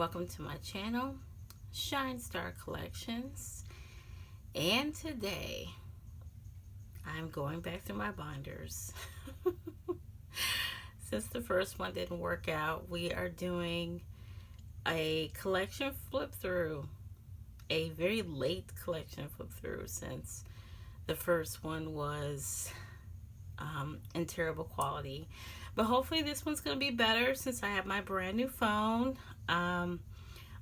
welcome to my channel, Shine Star Collections. And today I'm going back through my binders. Since the first one didn't work out, we are doing a collection flip through, a very late collection flip through, since the first one was in terrible quality. But hopefully this one's going to be better since I have my brand new phone.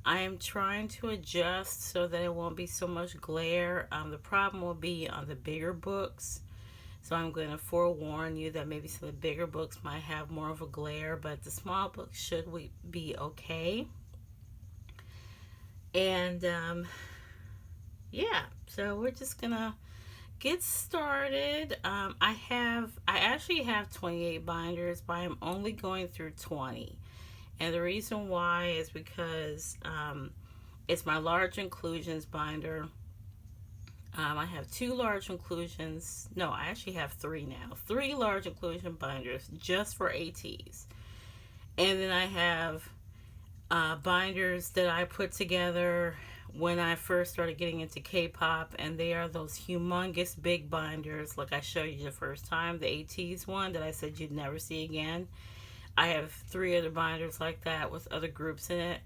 I am trying to adjust so that it won't be so much glare. The problem will be on the bigger books. So I'm going to forewarn you that maybe some of the bigger books might have more of a glare, but the small books should be okay. And yeah, so we're just gonna get started. I actually have 28 binders, but I'm only going through 20. And the reason why is because it's my large inclusions binder. I have 2 large inclusions. No, I actually have 3 now. 3 large inclusion binders just for ATEEZ. And then I have binders that I put together when I first started getting into K-pop, and they are those humongous big binders like I showed you the first time, the ATEEZ one that I said you'd never see again. I have 3 other binders like that with other groups in it,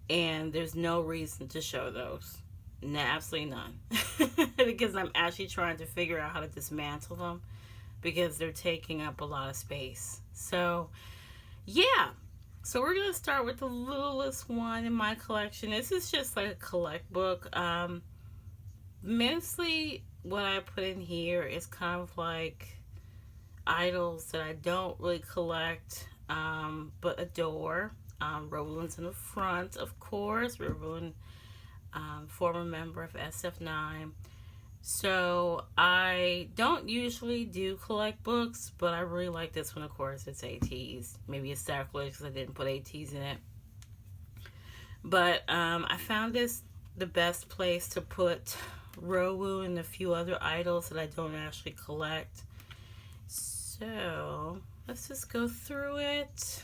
and there's no reason to show those. No, absolutely none. Because I'm actually trying to figure out how to dismantle them because they're taking up a lot of space. So yeah, so we're going to start with the littlest one in my collection. This is just like a collect book. Mostly what I put in here is kind of like idols that I don't really collect, but adore. Roland's in the front, of course. Roland, former member of SF9. So I don't usually do collect books, but I really like this one. Of course, it's ATEEZ. Maybe it's sacrilege because I didn't put ATEEZ in it. But I found this the best place to put Rowu and a few other idols that I don't actually collect. So let's just go through it.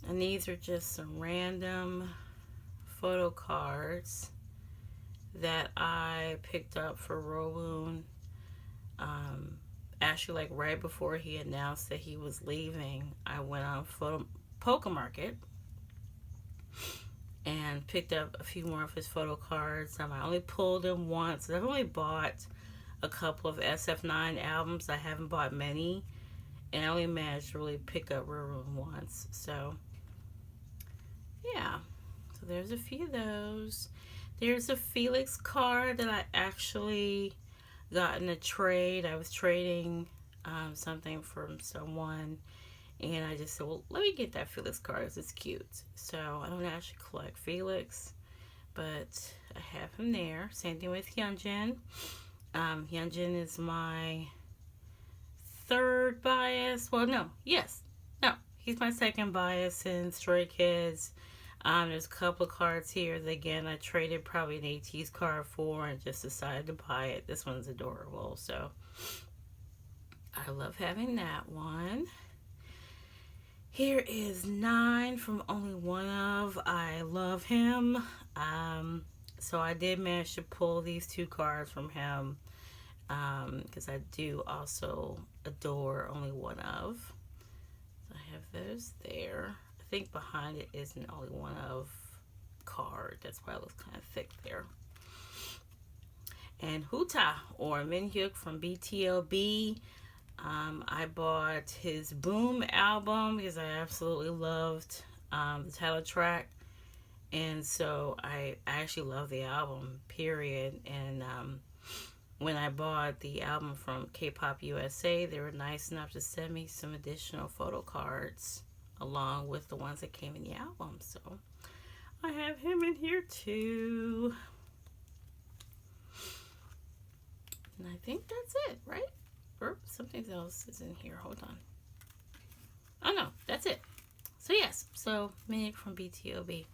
And these are just some random photo cards that I picked up for Rowoon. Actually, like right before he announced that he was leaving, I went on Poke Market and picked up a few more of his photo cards. I only pulled them once. I've only bought a couple of SF9 albums. I haven't bought many, and I only managed to really pick up Rowoon once. So yeah, so there's a few of those. There's a Felix card that I actually got in a trade. I was trading something from someone, and I just said, well, let me get that Felix card because it's cute. So I don't actually collect Felix, but I have him there. Same thing with Hyunjin. Hyunjin is my 3rd bias. Well, no, he's my 2nd bias in Stray Kids. There's a couple of cards here that, again, I traded probably an ATEEZ card for and just decided to buy it. This one's adorable, so I love having that one. Here is 9 from Only One Of. I love him. So I did manage to pull these 2 cards from him because I do also adore Only One Of. So I have those there. I think behind it is an Only One Of card. That's why it looks kind of thick there. And Huta, or Minhyuk from BTOB. I bought his Boom album because I absolutely loved the title track. And so I actually love the album, period. And when I bought the album from K-Pop USA, they were nice enough to send me some additional photo cards along with the ones that came in the album. So I have him in here too. And I think that's it, right? Or something else is in here. Hold on. Oh no, that's it. So yes, so Minhyuk from BTOB.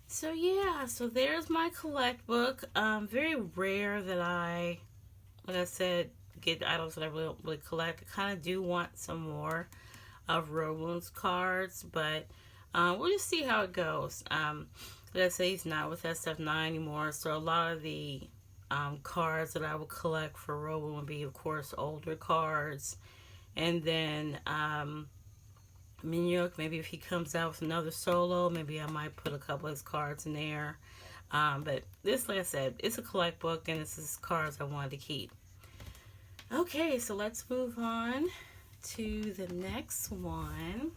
So yeah, so there's my collect book. Very rare that I, like I said, get items that I really collect. I kind of do want some more of Rowoon's cards, but We'll just see how it goes. Like I say, he's not with SF9 anymore, so a lot of the cards that I would collect for Rowan would be, of course, older cards. And then Minyuk, maybe if he comes out with another solo, maybe I might put a couple of his cards in there. But this, like I said, it's a collect book, and this is cards I wanted to keep. Okay, so let's move on to the next one.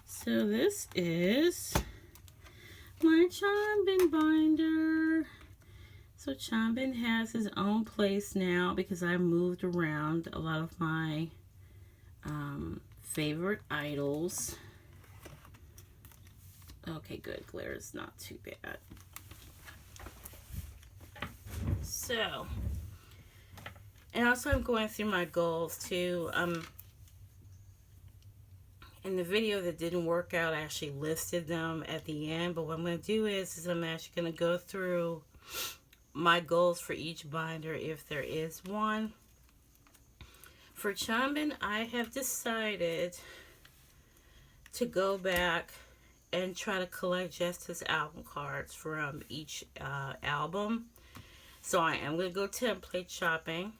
So this is my Chanbin binder. So Chanbin has his own place now because I moved around a lot of my favorite idols. Okay, good. Glare is not too bad. So, and also I'm going through my goals too. In the video that didn't work out, I actually listed them at the end. But what I'm going to do is I'm actually going to go through my goals for each binder if there is one. For Chanbin, I have decided to go back and try to collect just his album cards from each album. So I am going to go template shopping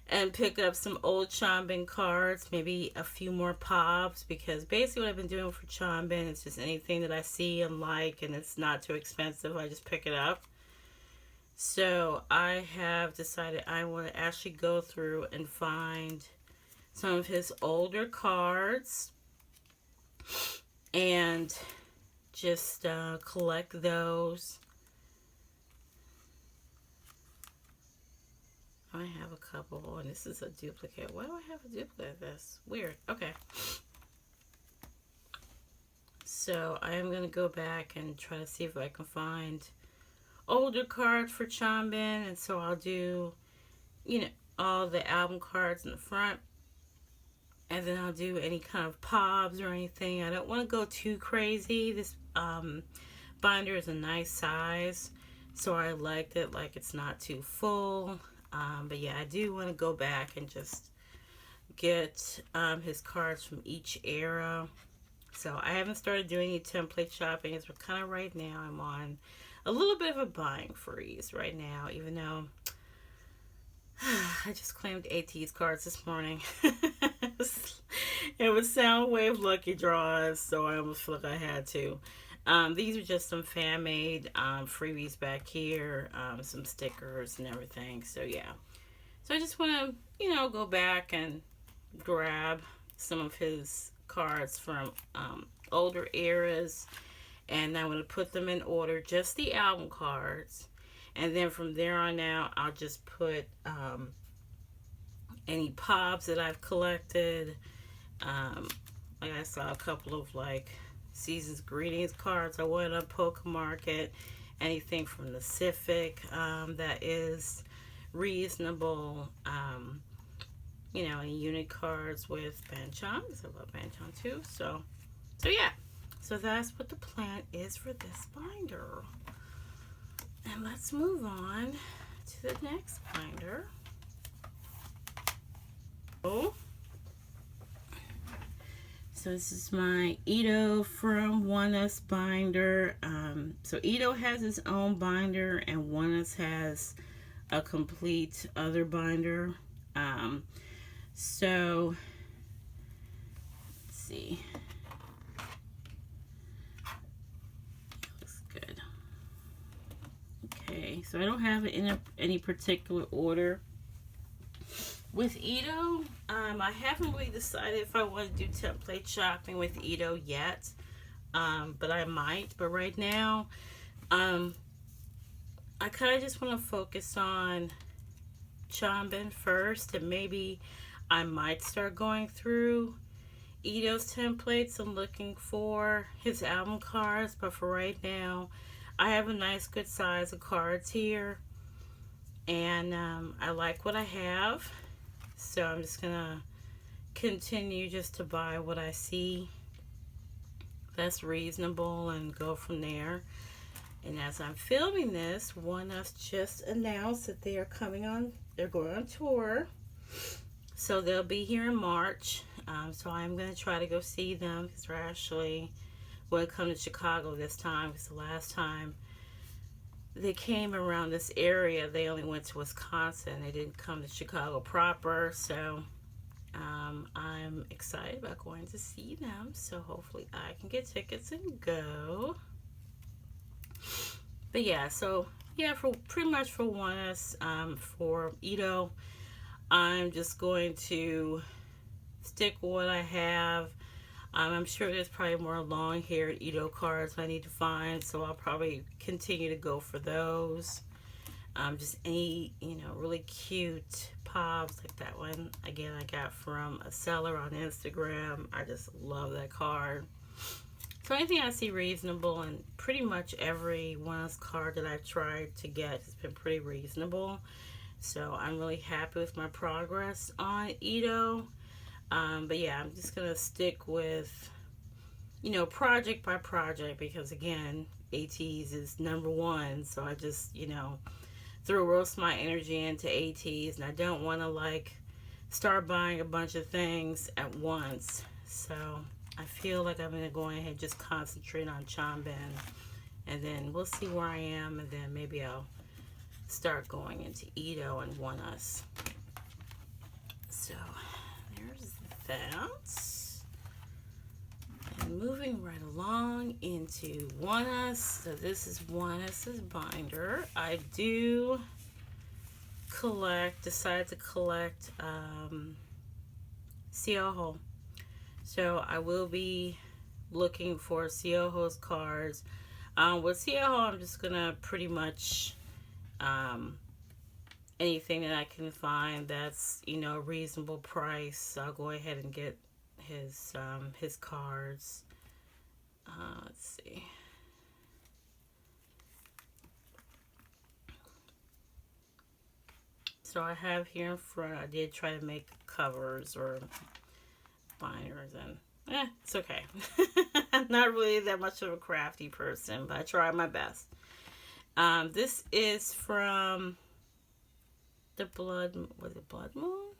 and pick up some old Chanbin cards, maybe a few more pops, because basically what I've been doing for Chanbin is just anything that I see and like and it's not too expensive, I just pick it up. So I have decided I want to actually go through and find some of his older cards and just collect those. I have a couple, and this is a duplicate. Why do I have a duplicate of this? Weird. Okay. So I am going to go back and try to see if I can find older cards for Chanbin, and so I'll do, you know, all the album cards in the front, and then I'll do any kind of pops or anything. I don't want to go too crazy. This binder is a nice size, so I liked it like it's not too full. But yeah, I do want to go back and just get his cards from each era. So I haven't started doing any template shopping. It's kind of right now I'm on a little bit of a buying freeze right now, even though I just claimed ATEEZ cards this morning. It was Soundwave lucky draws, so I almost feel like I had to. These are just some fan-made freebies back here, some stickers and everything. So yeah, so I just want to, you know, go back and grab some of his cards from older eras, and I'm going to put them in order, just the album cards, and then from there on out I'll just put any pops that I've collected. Like I saw a couple of like Season's Greetings cards I wanted on Poke Market, anything from the Pacific that is reasonable, you know, any unit cards with Banchan, because I love Banchan too. So yeah, so that's what the plan is for this binder. And let's move on to the next binder. So this is my Ito from One Us binder. So Ito has his own binder, and One Us has a complete other binder. So let's see. Looks good. Okay, so I don't have it in any particular order. With Ito, I haven't really decided if I want to do template shopping with Ito yet, but I might. But right now, I kind of just want to focus on Chanbin first, and maybe I might start going through Ito's templates and looking for his album cards. But for right now, I have a nice good size of cards here, and I like what I have. So I'm just gonna continue just to buy what I see that's reasonable and go from there. And as I'm filming this, One Us just announced that they are coming on, they're going on tour. So they'll be here in March, So I'm going to try to go see them because they're actually going to come to Chicago this time, because the last time they came around this area, they only went to Wisconsin. They didn't come to Chicago proper. So I'm excited about going to see them. So hopefully I can get tickets and go. But yeah, so yeah, for pretty much for ONEUS, for Ito, I'm just going to stick with what I have. I'm sure there's probably more long-haired Ito cards I need to find, so I'll probably continue to go for those. Just any, really cute pops like that one. Again, I got from a seller on Instagram. I just love that card. So anything I see reasonable, and pretty much every ONEUS card that I've tried to get has been pretty reasonable. So I'm really happy with my progress on Ito. But yeah, I'm just going to stick with, project by project, because again, ATEEZ is #1. So I just, threw most of my energy into ATEEZ, and I don't want to start buying a bunch of things at once. So I feel like I'm going to go ahead and just concentrate on Chanbin, and then we'll see where I am, and then maybe I'll start going into Ito and ONEUS. So there's that. And moving right along into ONEUS. So this is ONEUS's binder. I do decide to collect Sioho. So I will be looking for Sioho's cards. With Sioho, I'm just gonna pretty much anything that I can find that's reasonable price. I'll go ahead and get his cards. Let's see. So I have here in front, I did try to make covers or binders, and it's okay. I'm not really that much of a crafty person, but I try my best. This is from the Blood Moon?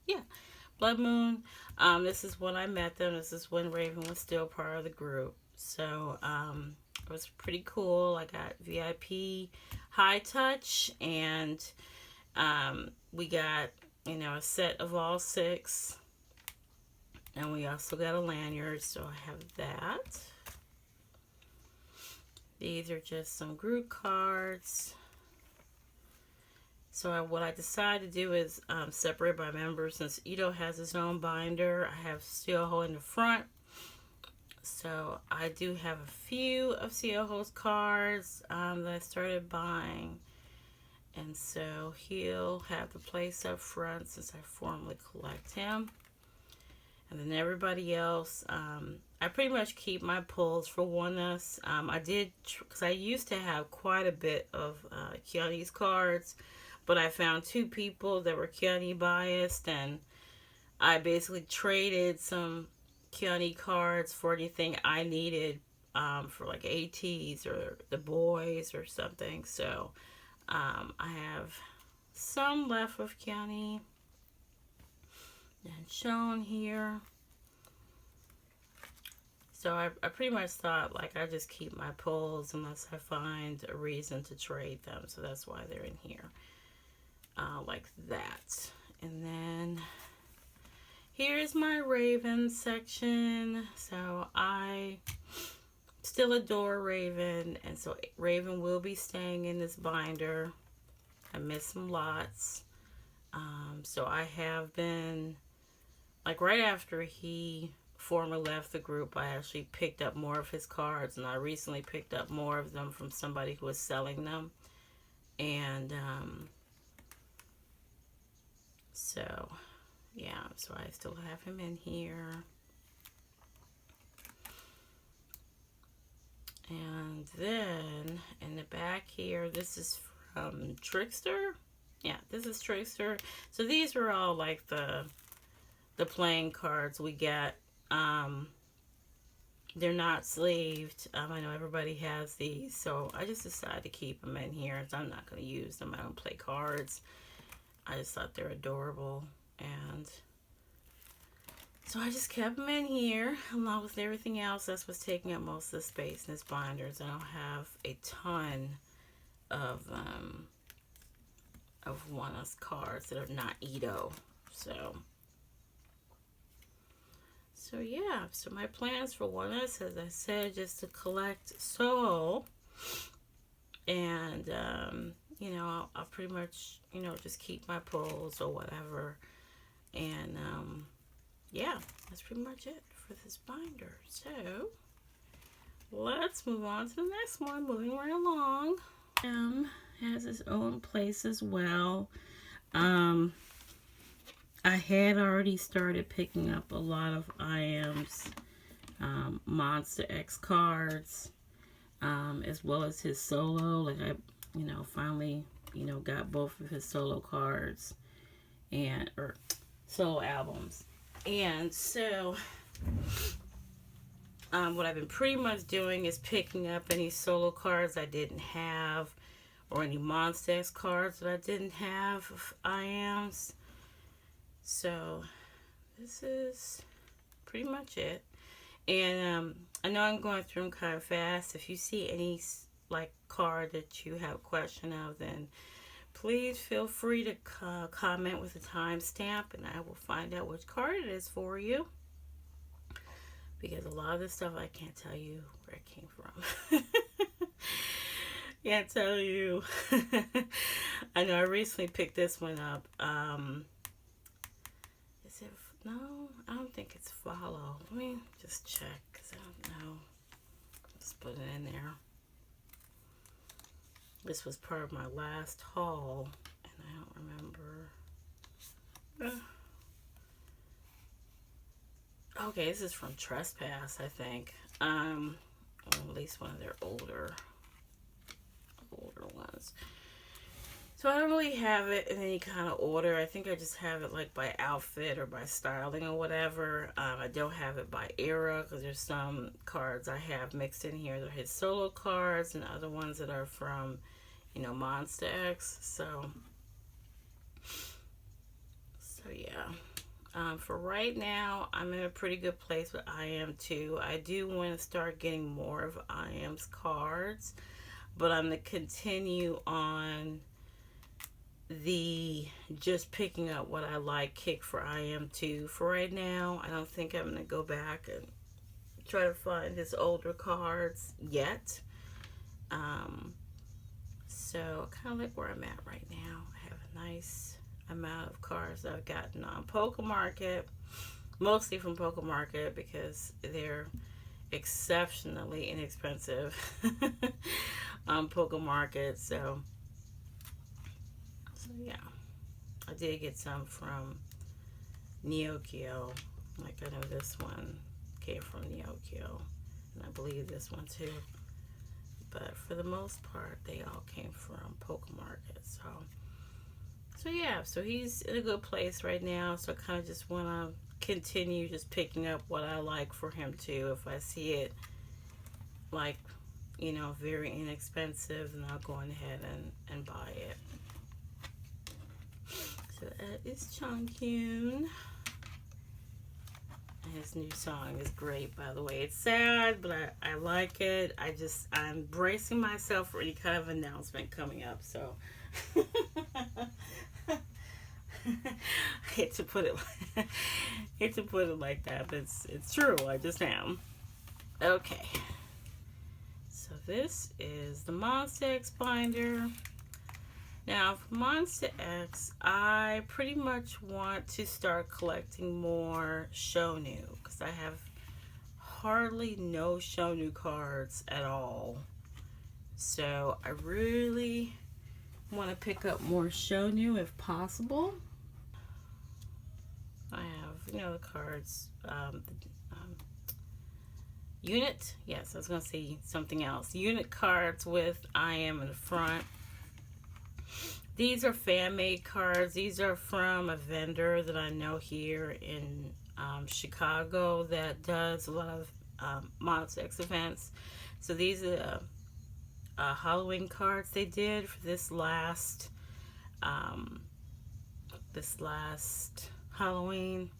Yeah, Blood Moon. This is when I met them. This is when Raven was still part of the group. So it was pretty cool. I got VIP high touch, and we got a set of all 6, and we also got a lanyard. So I have that. These are just some group cards. So what I decided to do is separate by members. Since Ito has his own binder, I have Sioho in the front. So I do have a few of Sioho's cards that I started buying. And so he'll have the place up front since I formally collect him. And then everybody else, I pretty much keep my pulls for ONEUS. I did, because I used to have quite a bit of Kiani's cards, but I found 2 people that were Kiani biased, and I basically traded some Kiani cards for anything I needed for like ATEEZ or the boys or something. So I have some left of Kiani and shown here. So I pretty much thought I just keep my pulls unless I find a reason to trade them. So that's why they're in here like that. And then here's my Raven section. So I still adore Raven, and so Raven will be staying in this binder. I miss him lots. So I have been, right after he formally left the group, I actually picked up more of his cards, and I recently picked up more of them from somebody who was selling them. And so yeah, so I still have him in here. And then in the back here, this is from Trickster. Yeah, this is Trickster. So these are all like the playing cards we get. They're not sleeved. I know everybody has these, so I just decided to keep them in here. So I'm not going to use them. I don't play cards. I just thought they're adorable. And So I just kept them in here along with everything else that's what's taking up most of the space in this binders. I don't have a ton of one-us cards that are not Edo. So yeah, so my plans for one-us, as I said, just to collect solo, and you know, I'll pretty much, you know, just keep my pulls or whatever, and yeah, that's pretty much it for this binder. So let's move on to the next one. Moving right along. Has its own place as well. I had already started picking up a lot of IM's Monster X cards, as well as his solo. Like I, you know, finally, you know, got both of his solo cards or solo albums. And so, what I've been pretty much doing is picking up any solo cards I didn't have, or any Monster X cards that I didn't have of IM's. So this is pretty much it. And I know I'm going through them kind of fast. If you see any like card that you have a question of, then please feel free to comment with a timestamp, and I will find out which card it is for you. Because a lot of this stuff I can't tell you where it came from. Can't tell you. I know I recently picked this one up. Is it? No, I don't think it's follow. Let me just check because I don't know. Just put it in there. This was part of my last haul, and I don't remember. Okay, this is from Trespass, I think. Or at least one of their older ones. So I don't really have it in any kind of order. I think I just have it like by outfit or by styling or whatever. I don't have it by era because there's some cards I have mixed in here that are his solo cards and other ones that are from, you know, Monster X. So yeah. For right now, I'm in a pretty good place with IM too. I do want to start getting more of IM's cards, but I'm going to continue on the just picking up what I like kick for IM2 for right now. I don't think I'm going to go back and try to find his older cards yet. So kind of like where I'm at right now. I have a nice amount of cards that I've gotten on Poké Market, mostly from Poké Market because they're exceptionally inexpensive on Poké Market. So yeah, I did get some from Neokyo. Like I know this one came from Neokyo, and I believe this one too. But for the most part, they all came from Poké Market. So yeah, so he's in a good place right now. So I kind of just want to continue just picking up what I like for him too. If I see it like, you know, very inexpensive, then I'll go ahead and buy it. So that is Chungkyun. His new song is great, by the way. It's sad, but I like it. I'm bracing myself for any kind of announcement coming up. So I hate to put it like that, but it's true. I just am. Okay. So this is the Monster X binder. Now, for Monster X, I pretty much want to start collecting more Shonu because I have hardly no Shonu cards at all. So I really want to pick up more Shonu if possible. I have, you know, the cards, unit. Yes, I was going to say something else. Unit cards with IM in the front. These are fan-made cards. These are from a vendor that I know here in Chicago that does a lot of Monster X events. So these are Halloween cards they did for this last Halloween.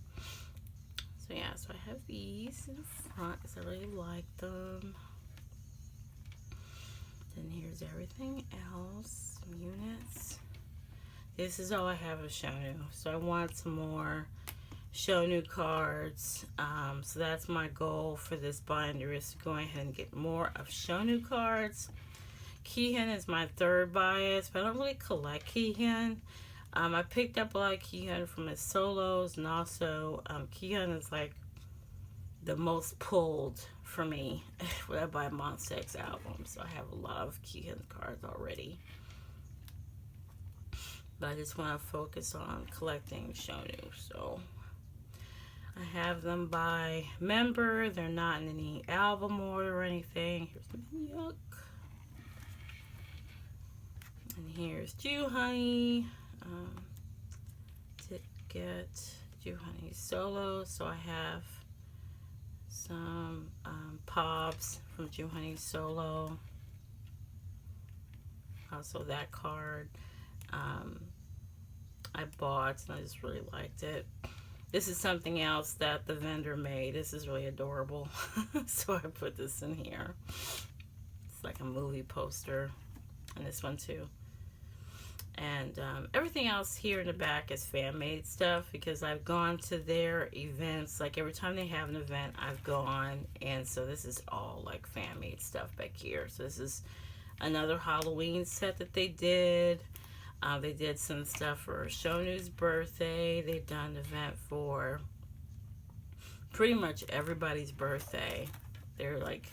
So So yeah, so I have these in the front because I really like them. Then here's everything else, some units. This is all I have of Shonu. So I want some more Shonu cards. So that's my goal for this binder, is to go ahead and get more of Shonu cards. Keyhen is my third bias, but I don't really collect Keyhen. I picked up a lot of Keyhen from his solos, and also Keyhen is like the most pulled for me when I buy Monsta X albums. So I have a lot of Keyhen cards already. But I just want to focus on collecting Shonu. So I have them by member. They're not in any album order or anything. Here's Yuck. And here's Jew Honey. To get Jew Honey solo. So I have some Pobs from Jew Honey solo. Also that card. I bought and I just really liked it. This is something else that the vendor made. This is really adorable. So I put this in here. It's like a movie poster. And this one too. And everything else here in the back is fan-made stuff, because I've gone to their events. Like every time they have an event, I've gone. And so this is all like fan-made stuff back here. So this is another Halloween set that they did. They did some stuff for Shonu's birthday. They've done an event for pretty much everybody's birthday. They're like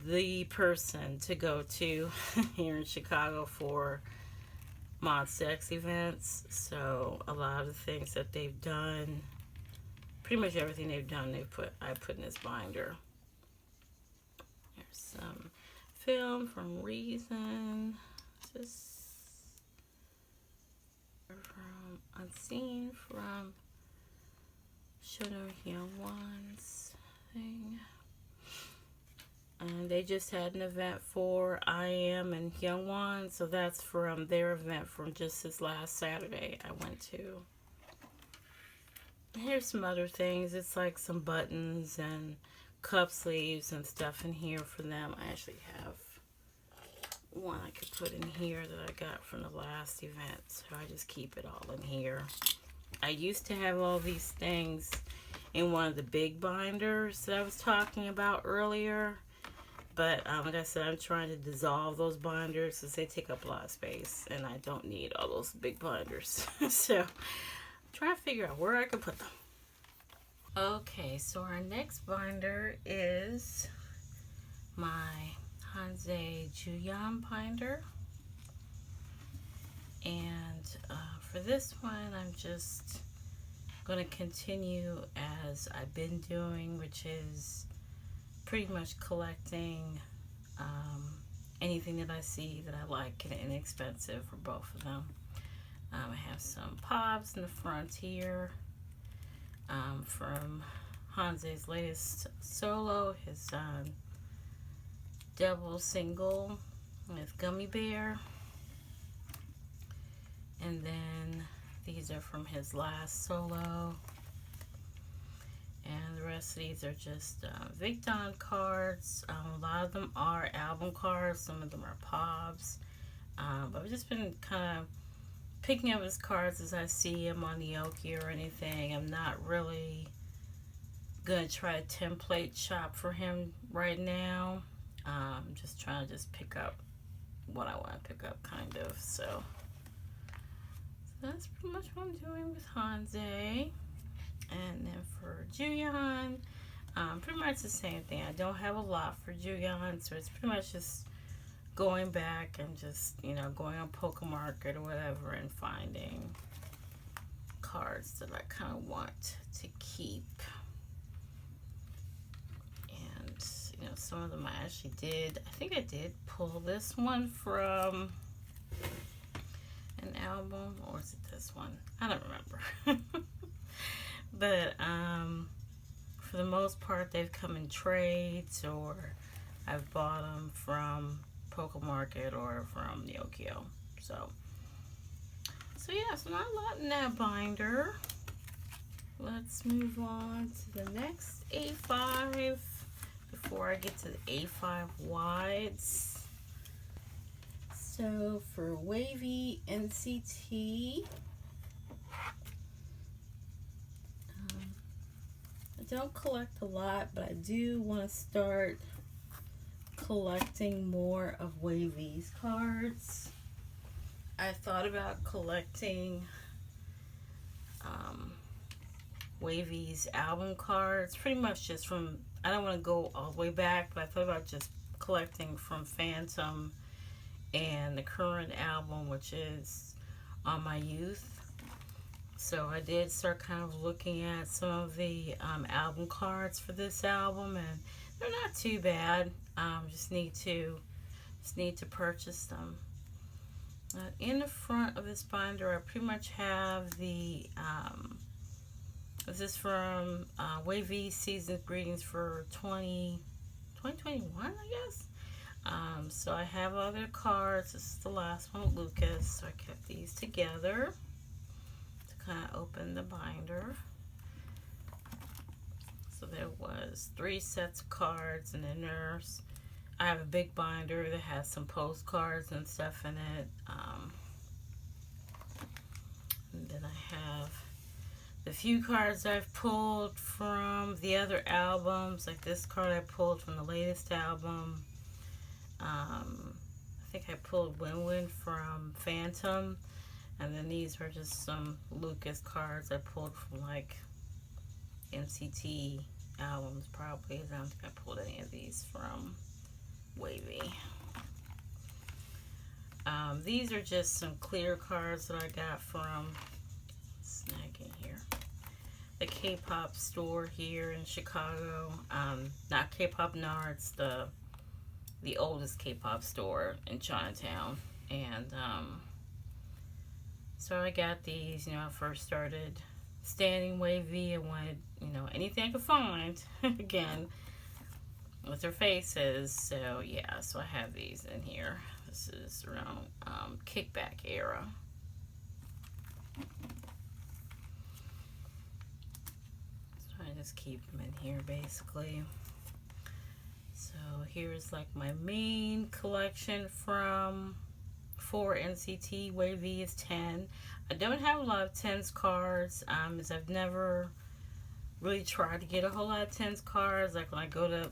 the person to go to here in Chicago for Monsta X events. So a lot of the things that they've done, pretty much everything they've done, I put in this binder. There's some film from Reason. Just from Unseen from Shonu Young Ones thing. And they just had an event for I Am and Young One, so that's from their event from just this last Saturday I went to. Here's some other things. It's like some buttons and cuff sleeves and stuff in here for them. I actually have one I could put in here that I got from the last event, so I just keep it all in here. I used to have all these things in one of the big binders that I was talking about earlier, but like I said, I'm trying to dissolve those binders because they take up a lot of space and I don't need all those big binders. So I'm trying to figure out where I can put them. Okay, so our next binder is my Hanze Juyeon binder, and for this one I'm just going to continue as I've been doing, which is pretty much collecting anything that I see that I like and inexpensive for both of them. I have some Pobs in the front here from Hanze's latest solo, his double single with Gummy Bear, and then these are from his last solo, and the rest of these are just Victon cards. A lot of them are album cards, some of them are Pobs, but I've just been kind of picking up his cards as I see him on the Oki or anything. I'm not really gonna try to template shop for him right now. I'm just trying to pick up what I want to pick up, kind of. So that's pretty much what I'm doing with Hanze. And then for Juyeon, pretty much the same thing. I don't have a lot for Juyeon, so it's pretty much just going back and just, you know, going on Pokemarket or whatever and finding cards that I kind of want to keep. You know, some of them I actually did. I think I did pull this one from an album, or is it this one? I don't remember. But for the most part, they've come in trades, or I've bought them from Pokemarket or from Yokio. So yeah, so not a lot in that binder. let's move on to the next A5 before I get to the A5 wides. So for wavy NCT, I don't collect a lot, but I do want to start collecting more of wavy's cards. I thought about collecting wavy's album cards, pretty much just from, I don't want to go all the way back, but I thought about just collecting from Phantom and the current album, which is On My Youth. So I did start kind of looking at some of the album cards for this album, and they're not too bad. Just need to purchase them. In the front of this binder, I pretty much have the this is from Wavy Season's Greetings for 2021, I guess. So I have other cards. This is the last one with Lucas. So I kept these together to kind of open the binder. So there was 3 sets of cards, and then I have a big binder that has some postcards and stuff in it. And then I have the few cards I've pulled from the other albums, like this card I pulled from the latest album. I think I pulled Win-Win from Phantom, and then these were just some Lucas cards I pulled from like NCT albums probably. I don't think I pulled any of these from Wavy. These are just some clear cards that I got from snagging here, the K-pop store here in Chicago. Not K-pop Nards, the oldest K-pop store in Chinatown. And so I got these. I first started standing Wavy. I wanted anything I could find again with their faces. So yeah, so I have these in here. This is around Kickback era. So I just keep them in here basically. So here's like my main collection for NCT. Wavy is 10. I don't have a lot of 10s cards, as I've never really tried to get a whole lot of 10s cards. Like when I go to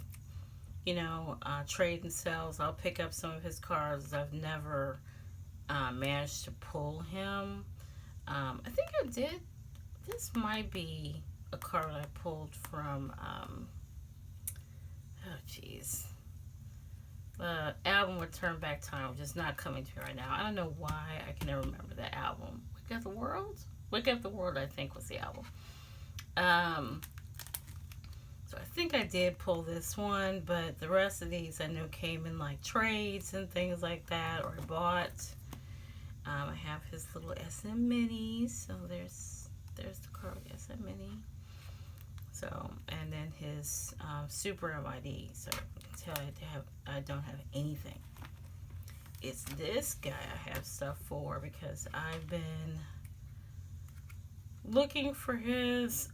trade and sells, I'll pick up some of his cards. I've never managed to pull him. I think I did. This might be a card I pulled from the album with Turn Back Time, which is not coming to me right now. I don't know why I can never remember that album. Wake Up the World? Wake Up the World, I think, was the album. So I think I did pull this one, but the rest of these I know came in like trades and things like that, or I bought. I have his little SM Minis, so there's the card SM Mini. So, and then his Super MID. So I can tell you I don't have anything. It's this guy I have stuff for, because I've been looking for his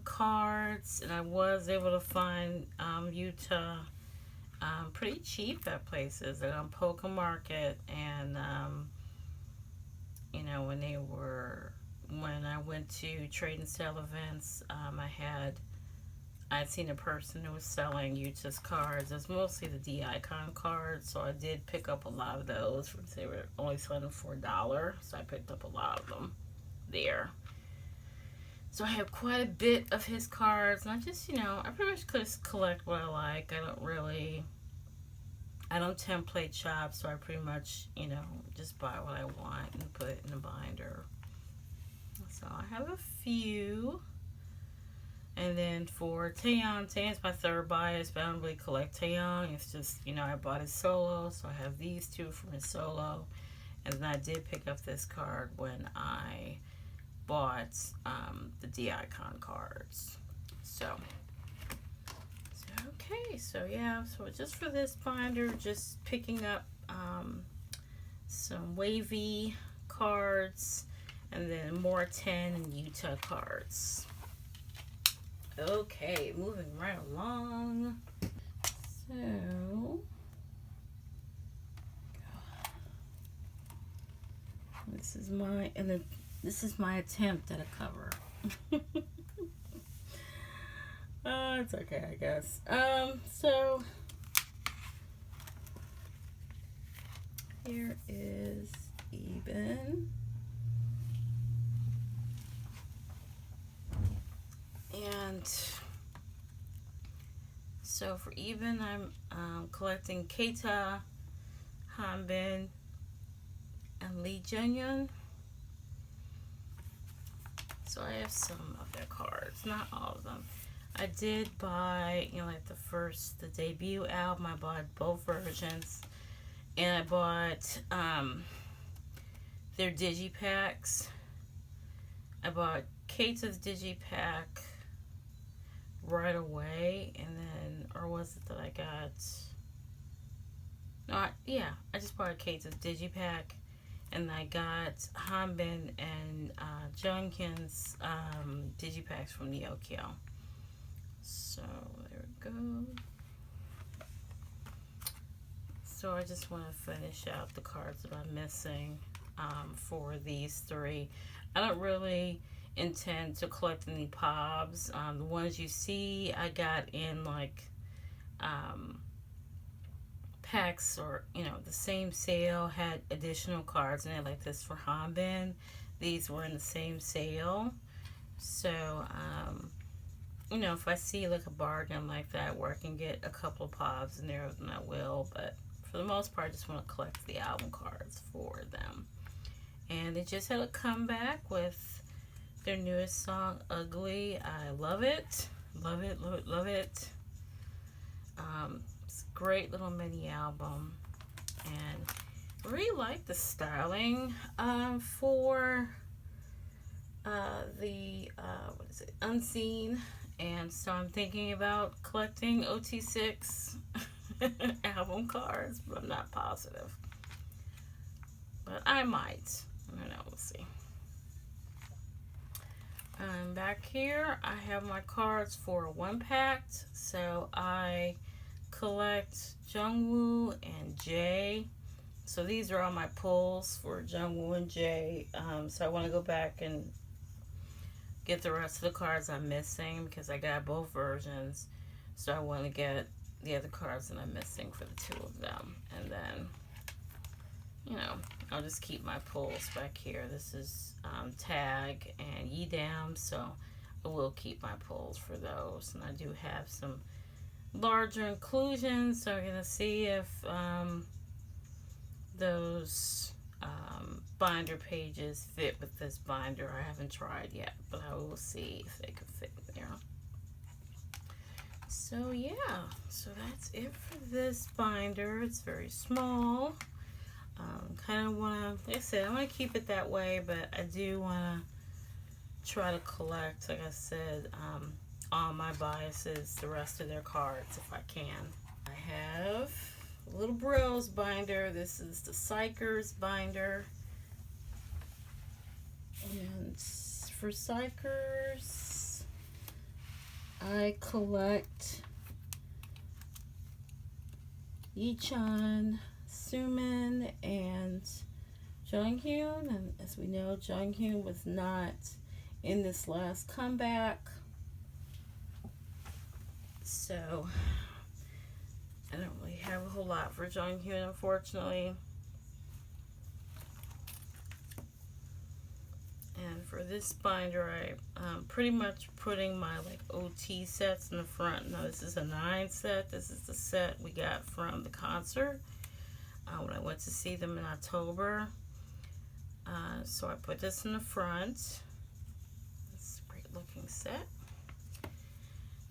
cards, and I was able to find Utah pretty cheap at places, like on Polka Market, and when I went to trade and sale events, I'd seen a person who was selling Utah's cards. It's mostly the D Icon cards, so I did pick up a lot of those. They were only selling them for $1, so I picked up a lot of them there. So I have quite a bit of his cards, and I just, I pretty much just collect what I like. I don't template shop, so I pretty much, just buy what I want and put it in a binder. So I have a few. And then for Taeyong's my third bias, but I don't really collect Taeyong. It's just, I bought his solo, so I have these two from his solo. And then I did pick up this card when I bought the D Icon cards. So yeah, so just for this binder, just picking up some Wavy cards, and then more 10 and Utah cards. Okay, moving right along. So this is my attempt at a cover. It's okay, I guess. So here is Eben. And so for Eben, I'm collecting Keita, Hanbin, and Lee Junyoon. So I have some of their cards, not all of them. I did buy, like the debut album. I bought both versions, and I bought their digipacks. I bought Keita's digipack right away, and then, or was it that I got? No, I just bought Keita's digipack, and I got Hanbin and Jungkook's digipacks from Neokyo. So there we go. So I just want to finish out the cards that I'm missing for these three. I don't really intend to collect any POBs. The ones you see I got in like packs, or the same sale had additional cards in it, like this for Hanbin. These were in the same sale. So if I see like a bargain like that where I can get a couple of POBs in there, then I will. But for the most part, I just want to collect the album cards for them. And they just had a comeback with their newest song, Ugly. I love it. Love it, love it, love it. It's a great little mini album. And I really like the styling for Unseen. And so I'm thinking about collecting OT6 album cards, but I'm not positive. But I might. I don't know, we'll see. Back here, I have my cards for one pack. So I collect Jungwoo and Jay. So these are all my pulls for Jungwoo and Jay. So I want to go back and get the rest of the cards I'm missing, because I got both versions. So I want to get the other cards that I'm missing for the two of them. And then, I'll just keep my pulls back here. This is Tag and Yedam, so I will keep my pulls for those. And I do have some larger inclusions, so we're going to see if those binder pages fit with this binder. I haven't tried yet, but I will see if they can fit there. So yeah, so that's it for this binder. It's very small. Kind of want to, like I said, I want to keep it that way, but I do want to try to collect, like I said, all my biases, the rest of their cards if I can. I have a little Bros binder. This is the Psychers binder. And for Psychers, I collect Yichan, Sumin, and Junghyun. And as we know, Junghyun was not in this last comeback. So I don't really have a whole lot for Junghyun, unfortunately. And for this binder, I'm pretty much putting my OT sets in the front. Now this is a 9 set. This is the set we got from the concert when I went to see them in October. So I put this in the front. It's a great looking set.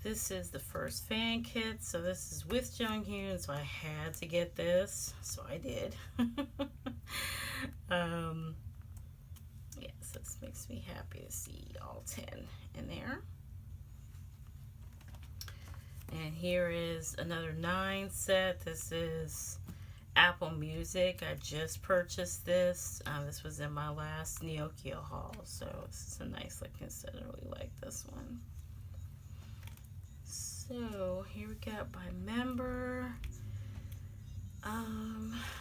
This is the first fan kit. So this is with Junghyun, so I had to get this. So I did. Yes, this makes me happy to see all 10 in there. And here is another 9 set. This is Apple Music. I just purchased this. This was in my last Neokyo haul, so this is a nice looking set. I really like this one. So here we got by member.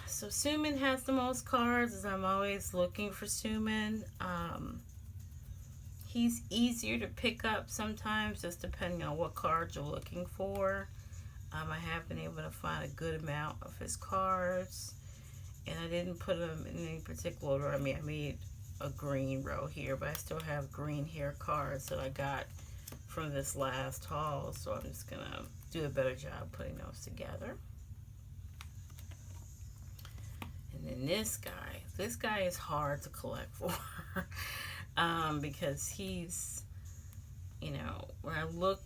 So Suman has the most cards, as I'm always looking for Suman. He's easier to pick up sometimes, just depending on what cards you're looking for. I have been able to find a good amount of his cards, and I didn't put them in any particular order. I mean, I made a green row here, but I still have green hair cards that I got from this last haul, so I'm just gonna do a better job putting those together. And then this guy is hard to collect for. Because he's, you know, when I look,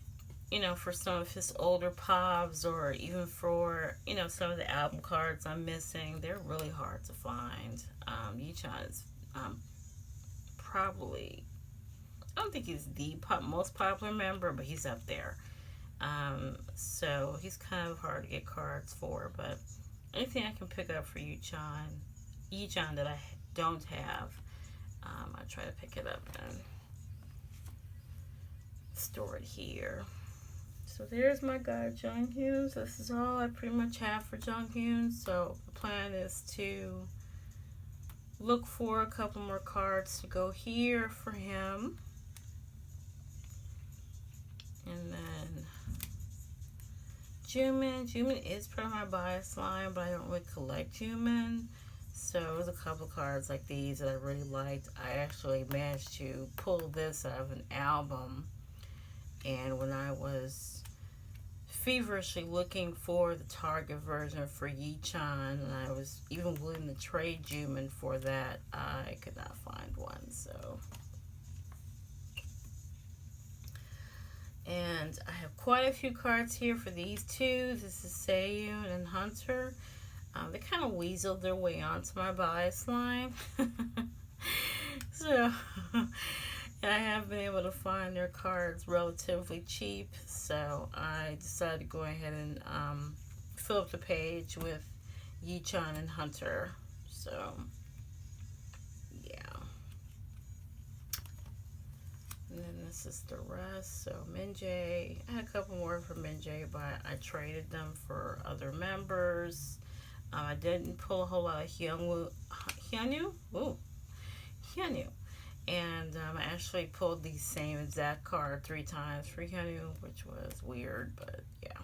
you know, for some of his older pops, or even for, you know, some of the album cards I'm missing, they're really hard to find. Yichan is probably, I don't think he's the most popular member, but he's up there. So he's kind of hard to get cards for, but anything I can pick up for Yichan that I don't have, I try to pick it up and store it here. So there's my guy, Junghoon. This is all I pretty much have for Junghoon. So the plan is to look for a couple more cards to go here for him. And then Jimin. Jimin is part of my bias line, but I don't really collect Jimin. So there's a couple of cards like these that I really liked. I actually managed to pull this out of an album, and when I was feverishly looking for the Target version for Yichan, and I was even willing to trade Jimin for that, I could not find one. So, and I have quite a few cards here for these two. This is Seyun and Hunter. They kind of weaseled their way onto my bias line. So, I have been able to find their cards relatively cheap. So, I decided to go ahead and fill up the page with Yichan and Hunter. So, yeah. And then this is the rest. So, Minjae. I had a couple more for Minjae, but I traded them for other members. I didn't pull a whole lot of Hyunwoo. And I actually pulled the same exact card 3 times for Hyunwoo, which was weird, but yeah.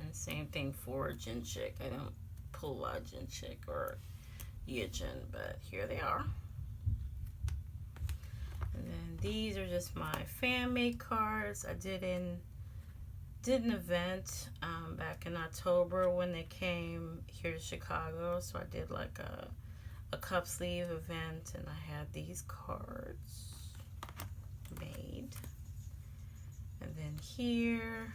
And same thing for Jinchik. I don't pull a lot of Jinchik or Yijin, but here they are. And then these are just my fan-made cards. I did an event back in October when they came here to Chicago, so I did like a cup sleeve event, and I had these cards made. And then here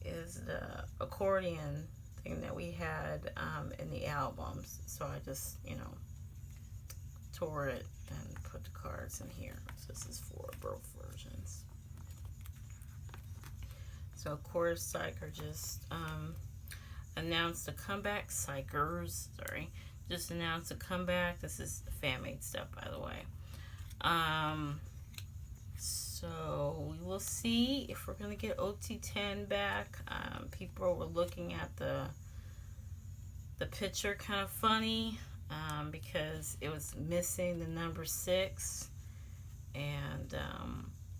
is the accordion thing that we had in the albums, so I just, you know, tore it and put the cards in here. So this is for both versions. So of course, Psyker just announced a comeback. Just announced a comeback. This is fan-made stuff, by the way. So we will see if we're gonna get OT10 back. People were looking at the picture kind of funny. Because it was missing the number 6, and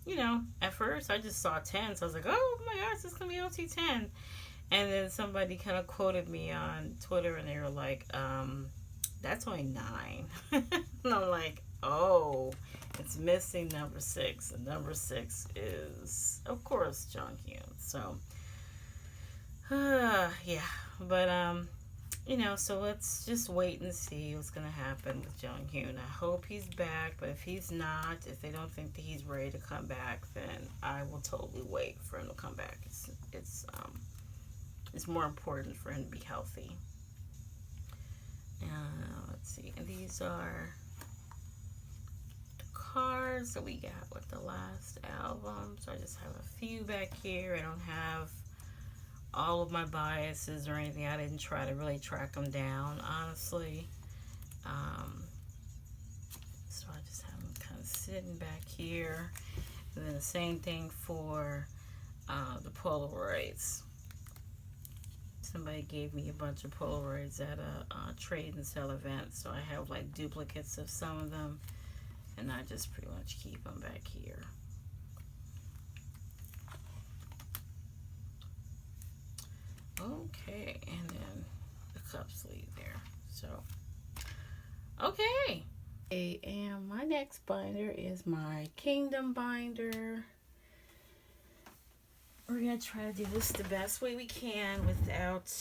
you know, at first I just saw 10, so I was like, oh my gosh, it's gonna be OT10. And then somebody kind of quoted me on Twitter, and they were like, that's only 9. And I'm like, oh, it's missing number 6, and number 6 is, of course, Junghoon. So yeah, but you know, so let's just wait and see what's going to happen with Junghoon. I hope he's back, but if he's not, if they don't think that he's ready to come back, then I will totally wait for him to come back. It's more important for him to be healthy. Let's see. And these are the cards that we got with the last album. So I just have a few back here. I don't have all of my biases or anything. I didn't try to really track them down, honestly. So I just have them kind of sitting back here. And then the same thing for the Polaroids. Somebody gave me a bunch of Polaroids at a trade and sell event, so I have like duplicates of some of them, and I just pretty much keep them back here. Okay, and then the cup sleeve there. So, okay. And my next binder is my Kingdom binder. We're going to try to do this the best way we can without,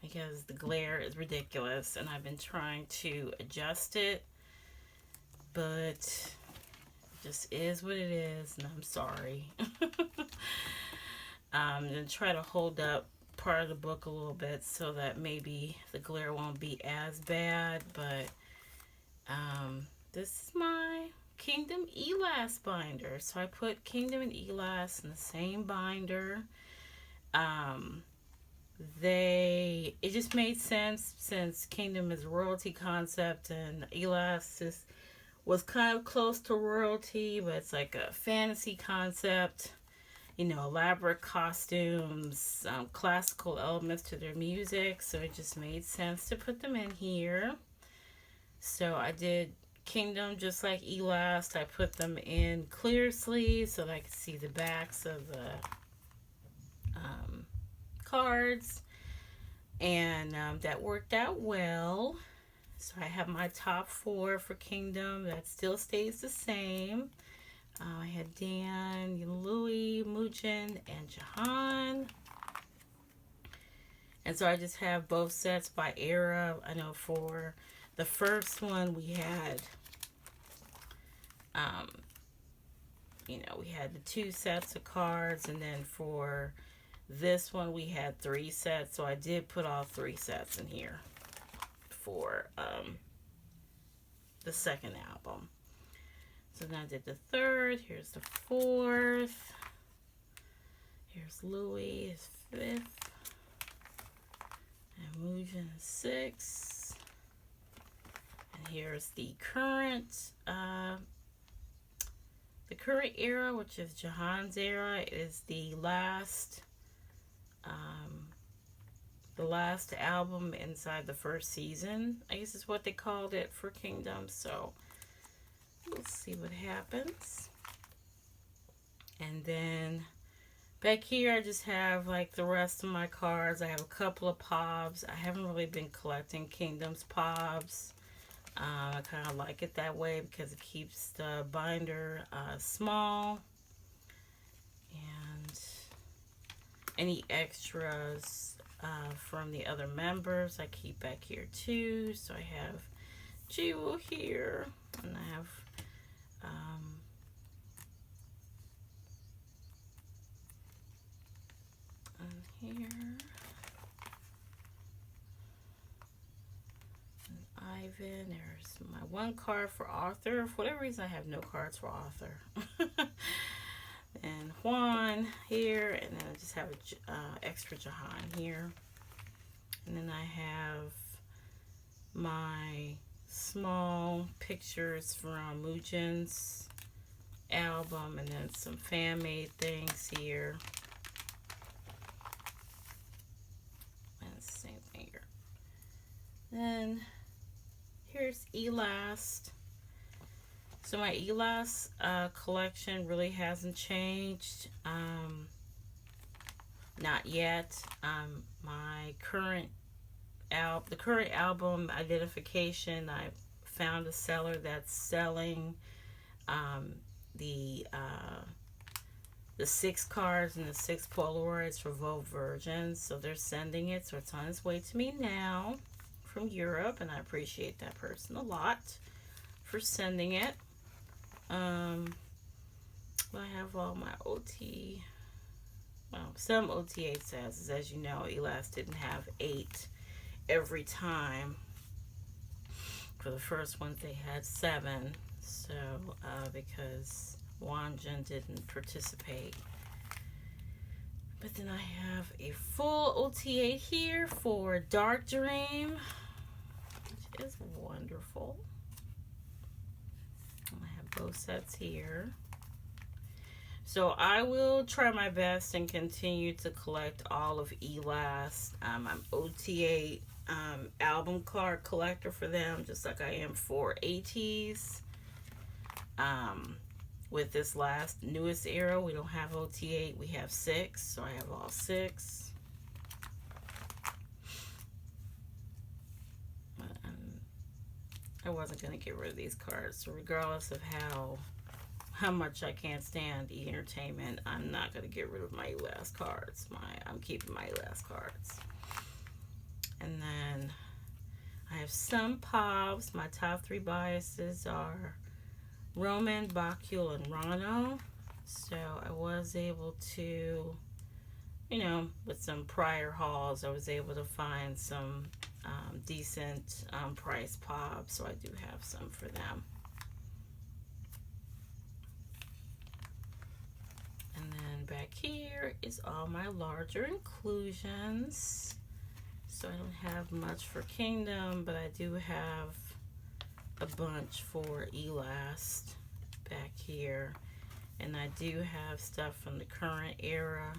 because the glare is ridiculous, and I've been trying to adjust it, but it just is what it is, and I'm sorry. I'm going to try to hold up part of the book a little bit so that maybe the glare won't be as bad, but this is my Kingdom Elas binder. So I put Kingdom and Elas in the same binder. It just made sense since Kingdom is a royalty concept and Elas was kind of close to royalty, but it's like a fantasy concept. You know, elaborate costumes, classical elements to their music, so it just made sense to put them in here. So I did Kingdom just like Elas. I put them in clear sleeves so that I could see the backs of the cards, and that worked out well. So I have my top 4 for Kingdom. That still stays the same. I had Dan, Louis, Mugen, and Jahan. And so I just have both sets by era. I know for the first one we had, we had the 2 sets of cards. And then for this one we had 3 sets. So I did put all 3 sets in here for the second album. So then I did the 3rd. Here's the 4th. Here's Louis, his 5th. And Mugen, 6th. And here's the current era, which is Jahan's era. It is the last album inside the first season, I guess is what they called it for Kingdom. So we'll see what happens. And then back here I just have like the rest of my cards. I have a couple of POBs. I haven't really been collecting Kingdom's POBs. I kind of like it that way because it keeps the binder small. And any extras from the other members I keep back here too. So I have Jewel here, and I have here and Ivan. There's my 1 card for Arthur. For whatever reason I have no cards for Arthur. And Juan here, and then I just have an extra Jahan here. And then I have my small pictures from Mugen's album, and then some fan-made things here. And it's the same thing here. Then here's Elas. So my Elas collection really hasn't changed. Not yet. My current album identification, I found a seller that's selling the 6 cards and the 6 Polaroids for both versions. So they're sending it, so it's on its way to me now from Europe, and I appreciate that person a lot for sending it. I have all my OT, well, some OTA sets. As you know, Elas didn't have 8 every time. For the first one, they had 7. So, because Wanjin didn't participate. But then I have a full OTA here for Dark Dream, which is wonderful. both sets here. So I will try my best and continue to collect all of Elast. I'm OTA album card collector for them, just like I am for ATEEZ. With this newest era, we don't have OTA, we have 6, so I have all 6. I wasn't going to get rid of these cards, so regardless of how much I can't stand E-Entertainment, I'm not going to get rid of my Elast cards. I'm keeping my Elast cards. And then I have some Pops. My top 3 biases are Roman, Bakul, and Rano. So I was able to, with some prior hauls, I was able to find some decent price Pops. So I do have some for them. And then back here is all my larger inclusions. So I don't have much for Kingdom, but I do have a bunch for Elast back here. And I do have stuff from the current era.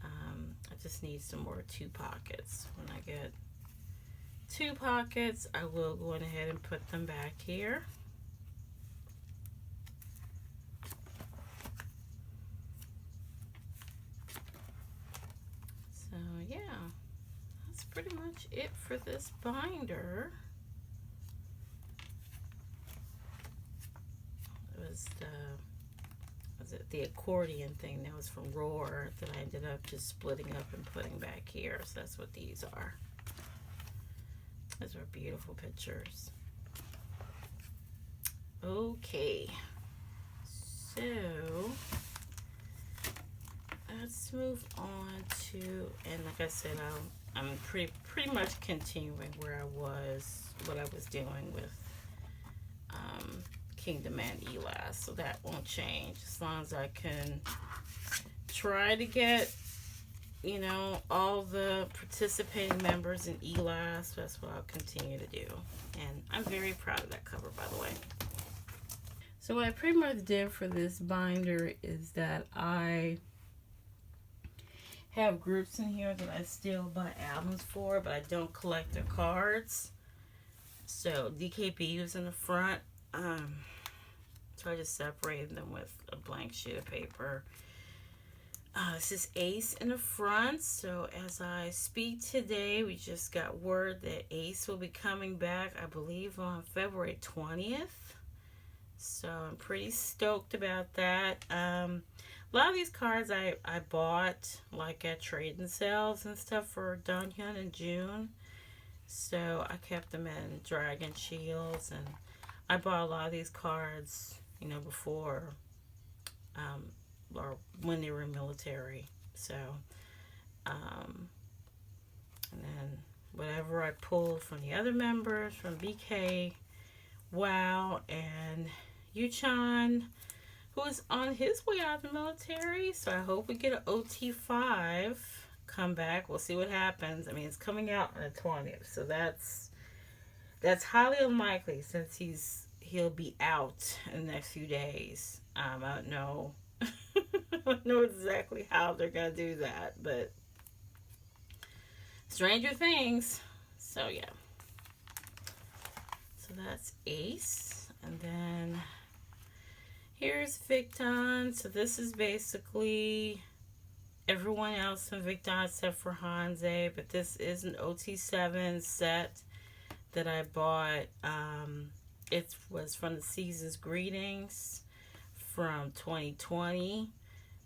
I just need some more 2 pockets. When I get 2 pockets, I will go ahead and put them back here. So yeah, that's pretty much it for this binder. It was the accordion thing that was from Roar that I ended up just splitting up and putting back here. So that's what these are. Those are beautiful pictures. Okay, so let's move on to, and like I said, I'm pretty much continuing where I was, what I was doing with Kingdom and Elast, so that won't change as long as I can try to get, all the participating members in Elast. That's what I'll continue to do, and I'm very proud of that cover, by the way. So what I pretty much did for this binder is that I have groups in here that I still buy albums for, but I don't collect their cards. So DKB was in the front. So I just separated them with a blank sheet of paper. This is Ace in the front. So as I speak today, we just got word that Ace will be coming back, I believe, on February 20th. So I'm pretty stoked about that. A lot of these cards I bought like at trade and sales and stuff for Donhyun in June. So I kept them in Dragon Shields, and I bought a lot of these cards, before or when they were military. So and then whatever I pulled from the other members, from BK, Wow, and Yuchan, who is on his way out of the military. So I hope we get an OT5 comeback. We'll see what happens. I mean, it's coming out on the 20th, so that's highly unlikely since he'll be out in the next few days. I don't know. I don't know exactly how they're gonna do that, but stranger things. So yeah. So that's Ace, and then here's Victon. So this is basically everyone else in Victon except for Hanze, but this is an OT7 set that I bought. It was from the Season's Greetings from 2020,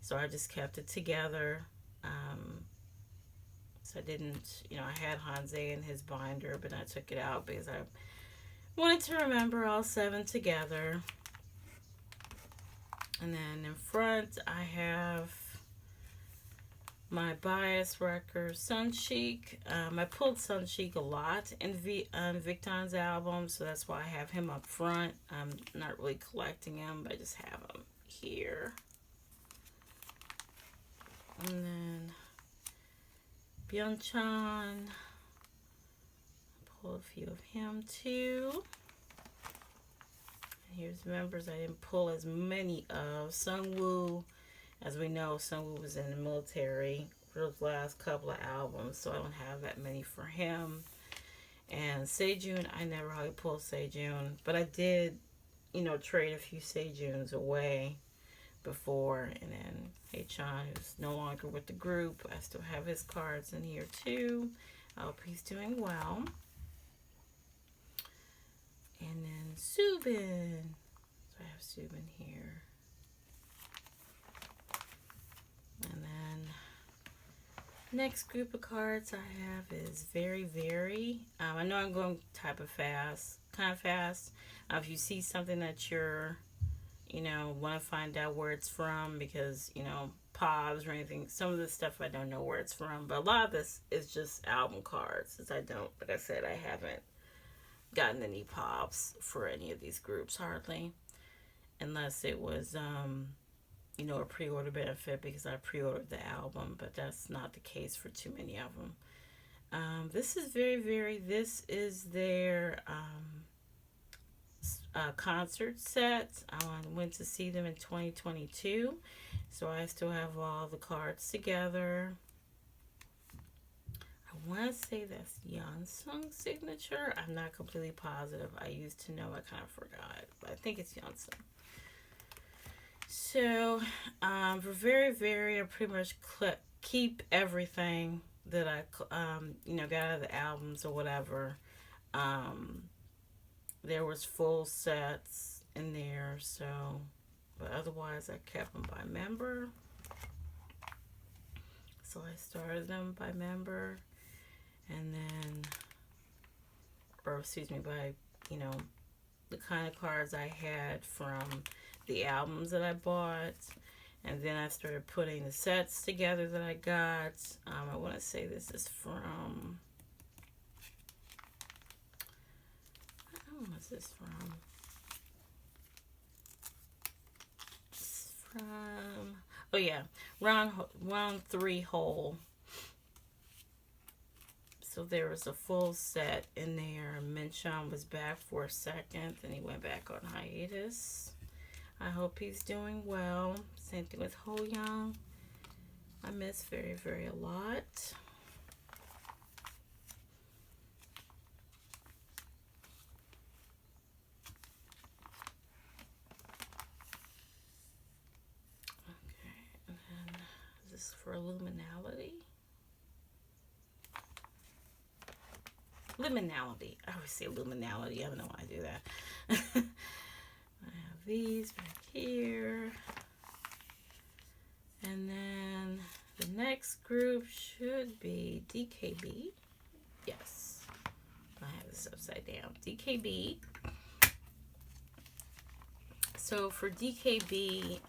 so I just kept it together. So I didn't, I had Hanze in his binder, but I took it out because I wanted to remember all 7 together. And then in front, I have my bias record, Suncheek. I pulled Suncheek a lot in Victon's album, so that's why I have him up front. I'm not really collecting him, but I just have him here. And then Byung-chan, pull a few of him too. here's members I didn't pull as many of. Sungwoo, as we know, Sungwoo was in the military for those last couple of albums, so I don't have that many for him. And Sejun, I never really pulled Sejun, but I did, you know, trade a few Sejuns away before. And then Haechan, who's no longer with the group, I still have his cards in here too. I hope he's doing well. And then Subin. So I have Subin here. And then next group of cards I have is Very Very. I know I'm going kind of fast. If you see something that you're, you know, want to find out where it's from, because, you know, POBs or anything, some of the stuff I don't know where it's from, but a lot of this is just album cards, since I don't, like I said, I haven't gotten any POBs for any of these groups hardly, unless it was you know, a pre-order benefit because I pre-ordered the album, but that's not the case for too many of them. This is Very Very. This is their concert set. I went to see them in 2022, so I still have all the cards together. I want to say that's Yeonsung's signature. I'm not completely positive. I used to know. I kind of forgot, but I think it's Yeonsung. So, for Very Very, I pretty much keep everything that I, you know, got out of the albums or whatever. There was full sets in there, so, but otherwise I kept them by member. So I started them by member, and then, or excuse me, by, you know, the kind of cards I had from the albums that I bought, and then I started putting the sets together that I got. I want to say this is from, what's this from? It's from, oh yeah, round 3 whole. So there was a full set in there. Minchon was back for a second, then he went back on hiatus. I hope he's doing well. Same thing with Ho Young. I miss Very Very a lot. Okay, and then is this for Illuminality? Liminality. I always say Illuminality. I don't know why I do that. I have these back here. And then the next group should be DKB. Yes. I have this upside down. DKB. So for DKB,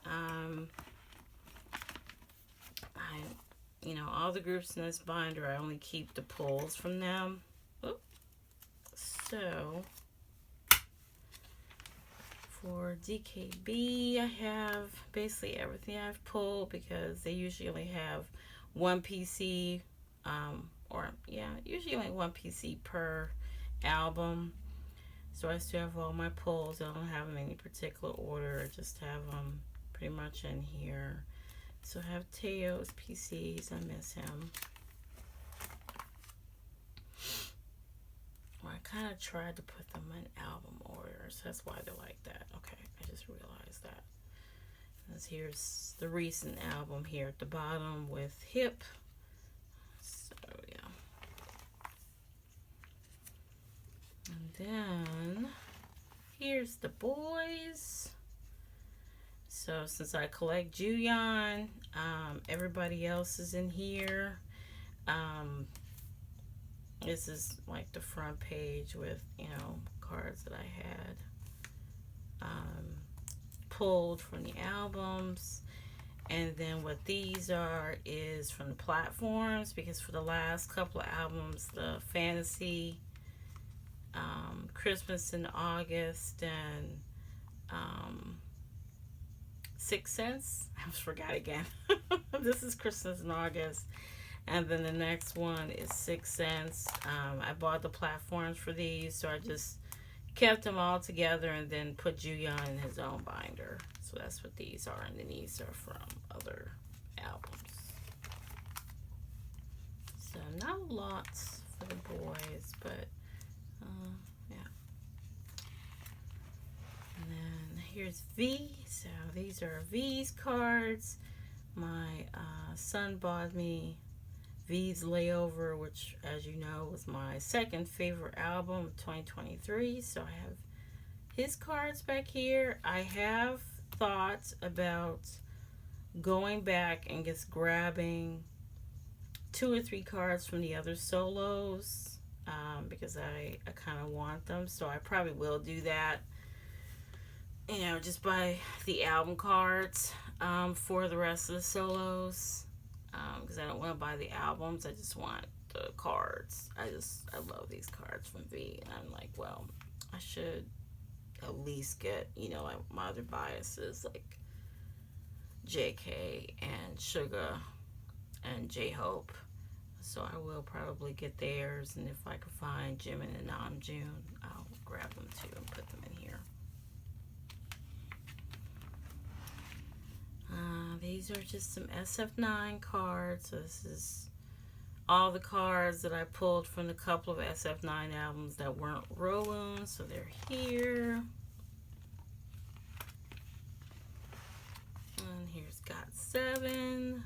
you know, all the groups in this binder, I only keep the pulls from them. Oop. So for DKB, I have basically everything I've pulled, because they usually only have one PC, usually only one PC per album. So I still have all my pulls. I don't have them in any particular order. I just have them pretty much in here. So I have Teo's PCs. I miss him. Well, I kind of tried to put them in album order, so that's why they're like that. Okay, I just realized that. Here's the recent album here at the bottom with Hip. So, yeah. And then here's the boys. So since I collect Juyeon, everybody else is in here. This is like the front page with, you know, cards that I had pulled from the albums. And then what these are is from the platforms, because for the last couple of albums, the Fantasy, Christmas in August, and 6 Cents, I almost forgot again. This is Christmas in August, and then the next one is 6 Cents. I bought the platforms for these, so I just kept them all together and then put Juyeon in his own binder. So that's what these are, and then these are from other albums. So not lots for the boys, but yeah. And then here's V. So these are V's cards. My son bought me V's Layover, which, as you know, was my second favorite album of 2023. So I have his cards back here. I have thought about going back and just grabbing 2 or 3 cards from the other solos, because I kind of want them. So I probably will do that. You know, just buy the album cards for the rest of the solos. Because I don't want to buy the albums. I just want the cards. I love these cards from V. And I'm like, well, I should at least get, you know, like my other biases like JK and Suga and J-Hope. So I will probably get theirs. And if I can find Jimin and Namjoon, I'll grab them too and put them in here. These are just some SF9 cards. So this is all the cards that I pulled from the couple of SF9 albums that weren't Rowoon. So they're here. And here's GOT7.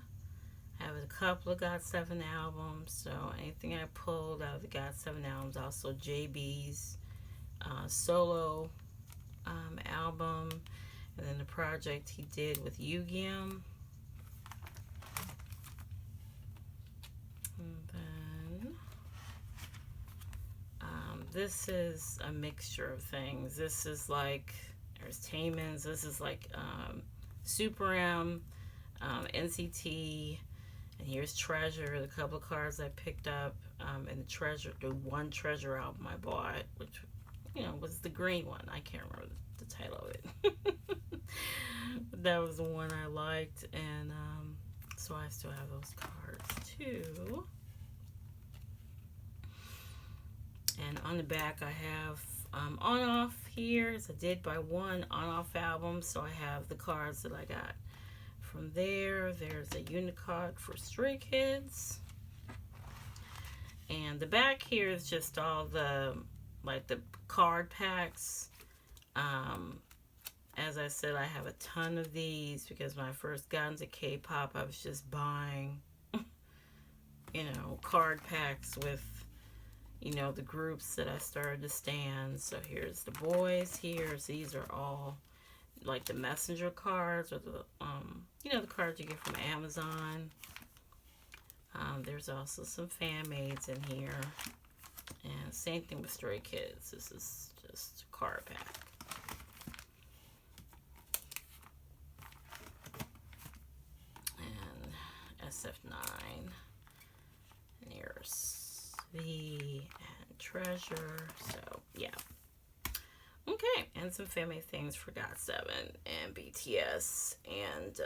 I have a couple of GOT7 albums. So anything I pulled out of the GOT7 albums. Also JB's solo album. And then the project he did with Yugyeom. And then this is a mixture of things. This is like, there's Taemin's. This is like Super M, NCT. And here's Treasure, the couple of cards I picked up. And the one Treasure album I bought, which, you know, was the green one. I can't remember the title of it. That was the one I liked, and so I still have those cards too. And on the back I have on-off here. So I did buy one on-off album, so I have the cards that I got from there. There's a Unicard for Stray Kids, and the back here is just all the like the card packs. As I said, I have a ton of these because when I first got into K-pop, I was just buying, you know, card packs with, you know, the groups that I started to stand. So here's the boys here. So these are all like the messenger cards, or the, you know, the cards you get from Amazon. There's also some fan maids in here. And same thing with Stray Kids. This is just a card pack. SF9, and here's V and Treasure. So yeah, okay, and some family things for GOT7 and BTS, and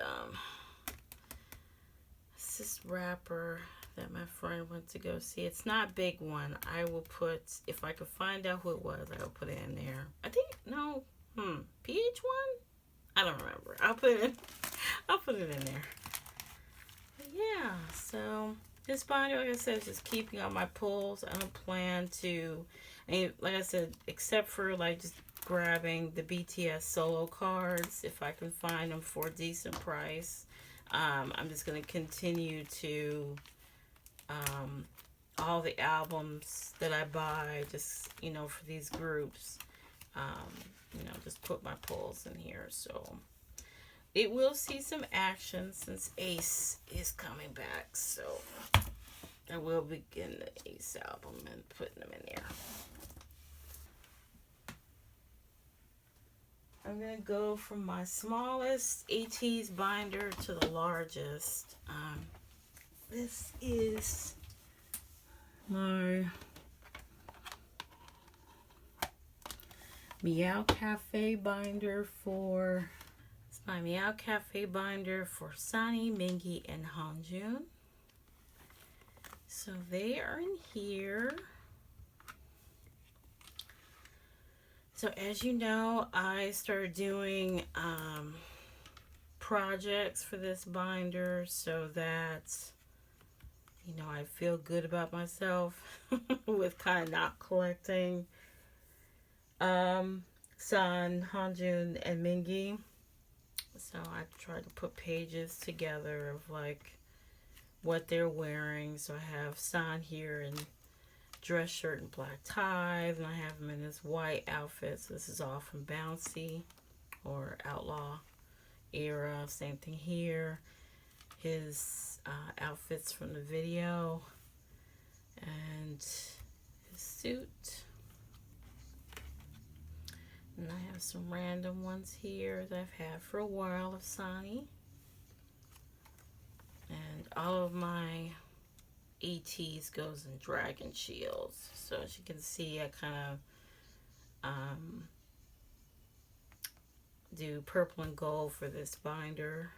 this wrapper that my friend went to go see. It's not a big one. I will put, if I could find out who it was, I will put it in there. I think PH1. I don't remember. I'll put it in there. Yeah, so this binder, like I said, is just keeping on my pulls. I don't plan to, like I said, except for like just grabbing the BTS solo cards if I can find them for a decent price. I'm just going to continue to all the albums that I buy, just, you know, for these groups, you know, just put my pulls in here. So it will see some action since ATEEZ is coming back. So I will begin the ATEEZ album and putting them in there. I'm going to go from my smallest ATEEZ binder to the largest. This is my Meow Cafe binder for... My Meow Cafe binder for Sunny, Mingi, and Hanjun. So they are in here. So as you know, I started doing projects for this binder so that, you know, I feel good about myself with kind of not collecting San, Hanjun, and Mingi. So I tried to put pages together of like what they're wearing. So I have San here in dress shirt and black ties, and I have him in this white outfit. So this is all from Bouncy or Outlaw era. Same thing here. His outfits from the video and his suit. And I have some random ones here that I've had for a while of Sonny. And all of my ATEEZ goes in dragon shields. So as you can see, I kind of do purple and gold for this binder.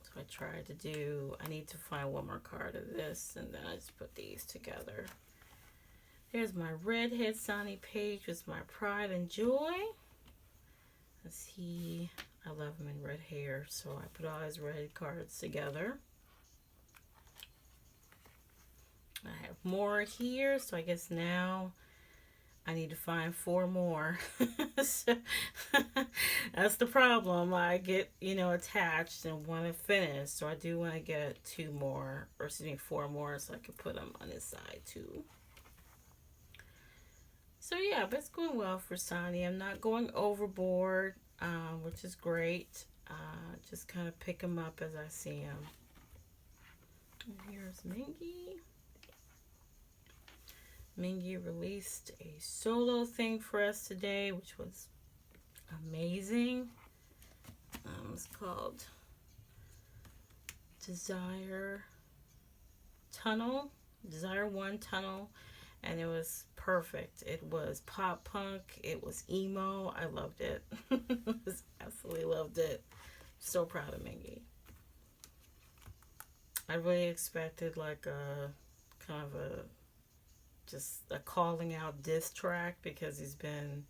So I tried to do, I need to find one more card of this, and then I just put these together. There's my redhead Sonny page with my pride and joy. As I love him in red hair, so I put all his red cards together. I have more here, so I guess now I need to find 4 more. So, that's the problem. I get, attached and want to finish. So I do want to get 2 more, or excuse me, 4 more, so I can put them on this side too. So yeah, but it's going well for Sonny. I'm not going overboard, which is great. Just kind of pick him up as I see him. And here's Mingy. Mingy released a solo thing for us today, which was amazing. It's called Desire 1 Tunnel, and it was perfect. It was pop punk, it was emo. I loved it. Absolutely loved it. So proud of Mingy. I really expected like a kind of just a calling out diss track, because he's been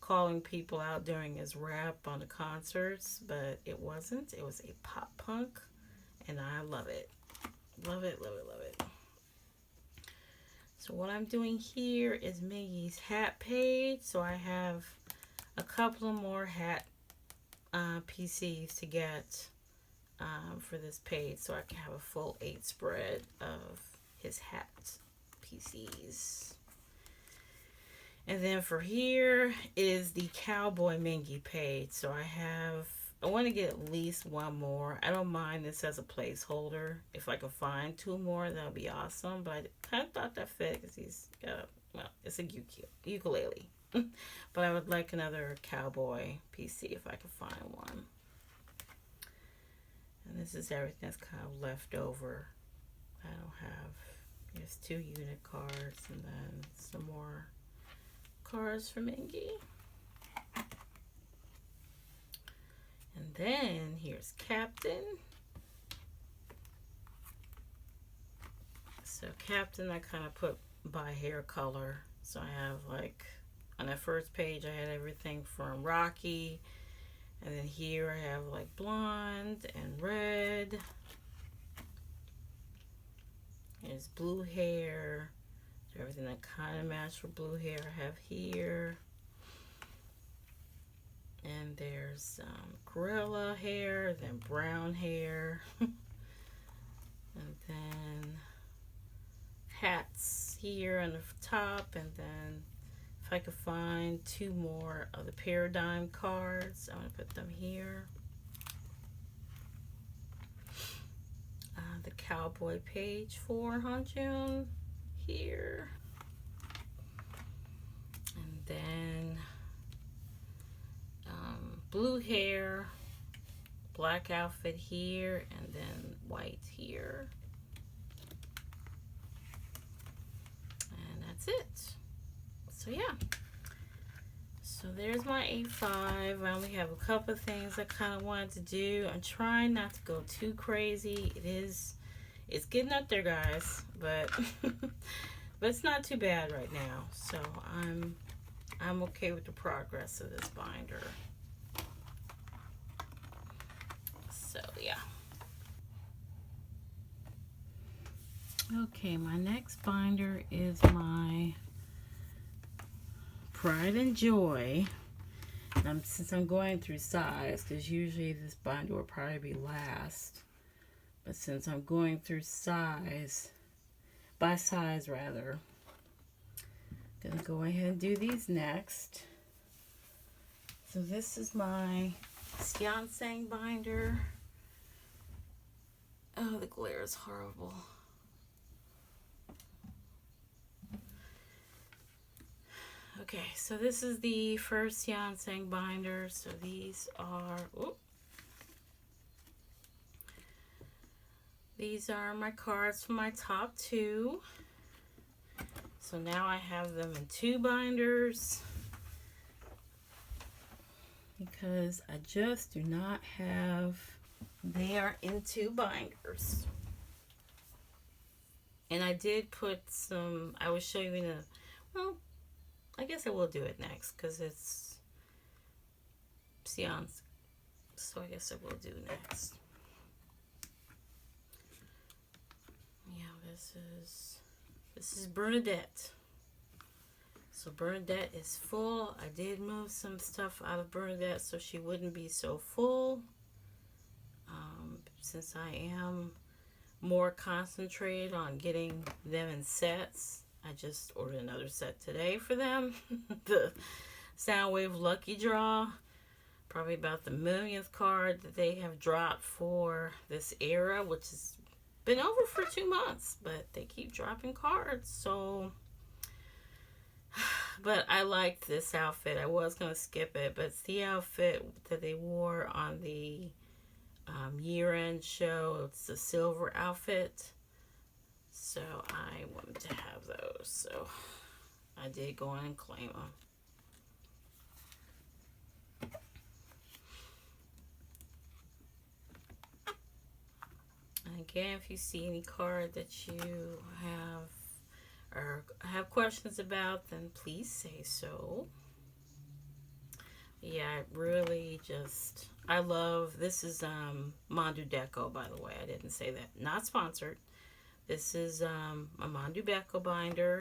calling people out during his rap on the concerts, but it wasn't. It was a pop punk, and I love it. Love it, love it, love it. So what I'm doing here is Mingy's hat page. So I have a couple of more hat PCs to get for this page, so I can have a full 8 spread of his hat PCs. And then for here is the Cowboy Mingy page. So I want to get at least 1 more. I don't mind this as a placeholder. If I can find 2 more, that would be awesome. But I kind of thought that fit, because he's got it's a ukulele. But I would like another Cowboy PC if I could find one. And this is everything that's kind of left over. I don't have. There's 2 unit cards, and then some more cards from Mingy. And then here's Captain. So Captain, I kind of put by hair color. So I have like, on that first page, I had everything from Rocky. And then here I have like blonde and red. There's blue hair. So everything that kind of matched with blue hair I have here. And there's gorilla hair, then brown hair. And then hats here on the top. And then if I could find 2 more of the Paradigm cards, I'm going to put them here. The Cowboy page for Hanjun here. And then blue hair, black outfit here, and then white here. And that's it. So yeah. So there's my A5. I only have a couple of things I kind of wanted to do. I'm trying not to go too crazy. It's getting up there, guys, but but it's not too bad right now. So I'm I'm okay with the progress of this binder. So yeah. Okay, my next binder is my Pride and Joy. Since I'm going through size, because usually this binder will probably be last, but since I'm going through size, by size rather, I'm gonna go ahead and do these next. So this is my Seansang binder. Oh, the glare is horrible. Okay, so this is the first Seansang binder. So these are, these are my cards for my top two. So now I have them in two binders because I just do not have, they are in two binders. And I did put some, I will show you in a, well, I guess I will do it next because it's Seance. So I guess I will do next. Yeah, this is Bernadette. So Bernadette is full. I did move some stuff out of Bernadette so she wouldn't be so full. Since I am more concentrated on getting them in sets, I just ordered another set today for them. The Soundwave Lucky Draw. Probably about the millionth card that they have dropped for this era, which has been over for 2 months, but they keep dropping cards. So, but I liked this outfit. I was going to skip it, but it's the outfit that they wore on the year-end show. It's the silver outfit. So I wanted to have those. So I did go in and claim them. And again, if you see any card that you have or have questions about, then please say so. Yeah, I really just, I love, this is Mandu Deco, by the way. I didn't say that. Not sponsored. This is a Mandu Deco binder.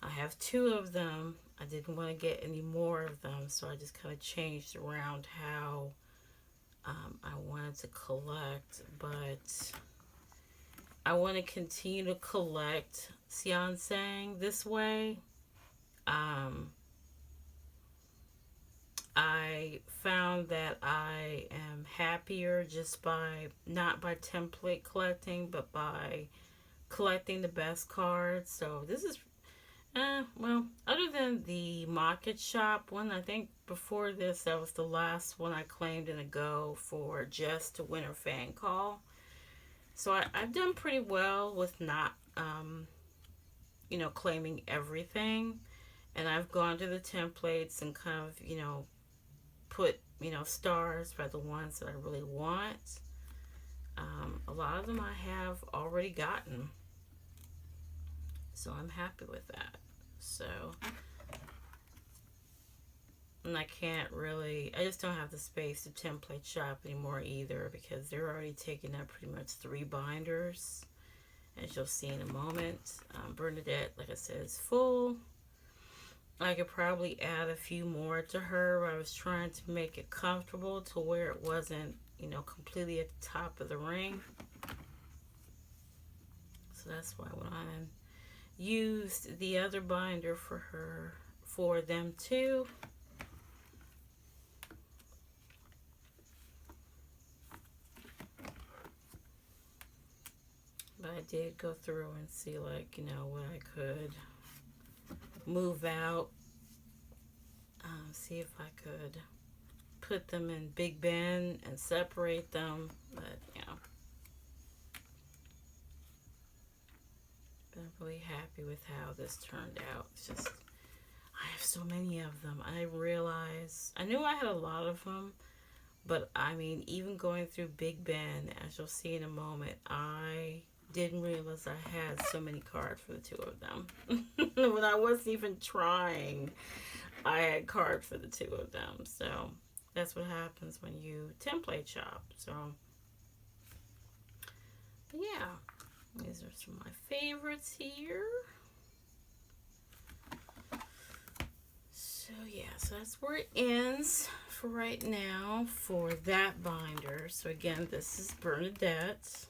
I have 2 of them. I didn't want to get any more of them, so I just kind of changed around how I wanted to collect, but I want to continue to collect Seansang this way. I found that I am happier just by, not by template collecting, but by collecting the best cards. So this is, well, other than the Market Shop one, I think before this, that was the last one I claimed in a go for just a winter fan call. So I've done pretty well with not, you know, claiming everything. And I've gone to the templates and kind of, you know, put, you know, stars for the ones that I really want. A lot of them I have already gotten. So I'm happy with that. So, and I can't really, I just don't have the space to template shop anymore either because they're already taking up pretty much 3 binders, as you'll see in a moment. Bernadette, like I said, is full. I could probably add a few more to her, but I was trying to make it comfortable to where it wasn't, you know, completely at the top of the ring. So that's why I went on and used the other binder for her, for them too. But I did go through and see, like, you know, what I could move out. See if I could put them in Big Ben and separate them. But, you know, but I'm really happy with how this turned out. It's just, I have so many of them. I realized, I knew I had a lot of them, but I mean, even going through Big Ben, as you'll see in a moment, I didn't realize I had so many cards for the 2 of them when I wasn't even trying. I had cards for the two of them. So that's what happens when you template shop. So, but yeah, these are some of my favorites here. So yeah, so that's where it ends for right now for that binder. So again, this is Bernadette.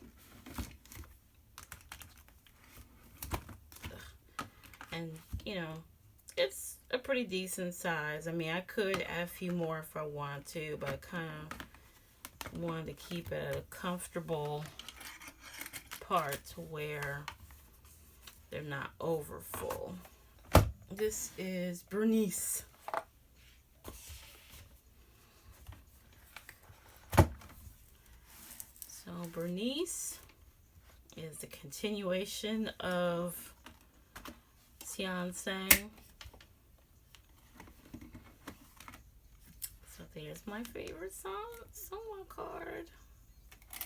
And, you know, it's a pretty decent size. I mean, I could add a few more if I want to, but I kind of wanted to keep it at a comfortable part to where they're not over full. This is Bernice. So Bernice is the continuation of Xiansang. So there's my favorite someone card.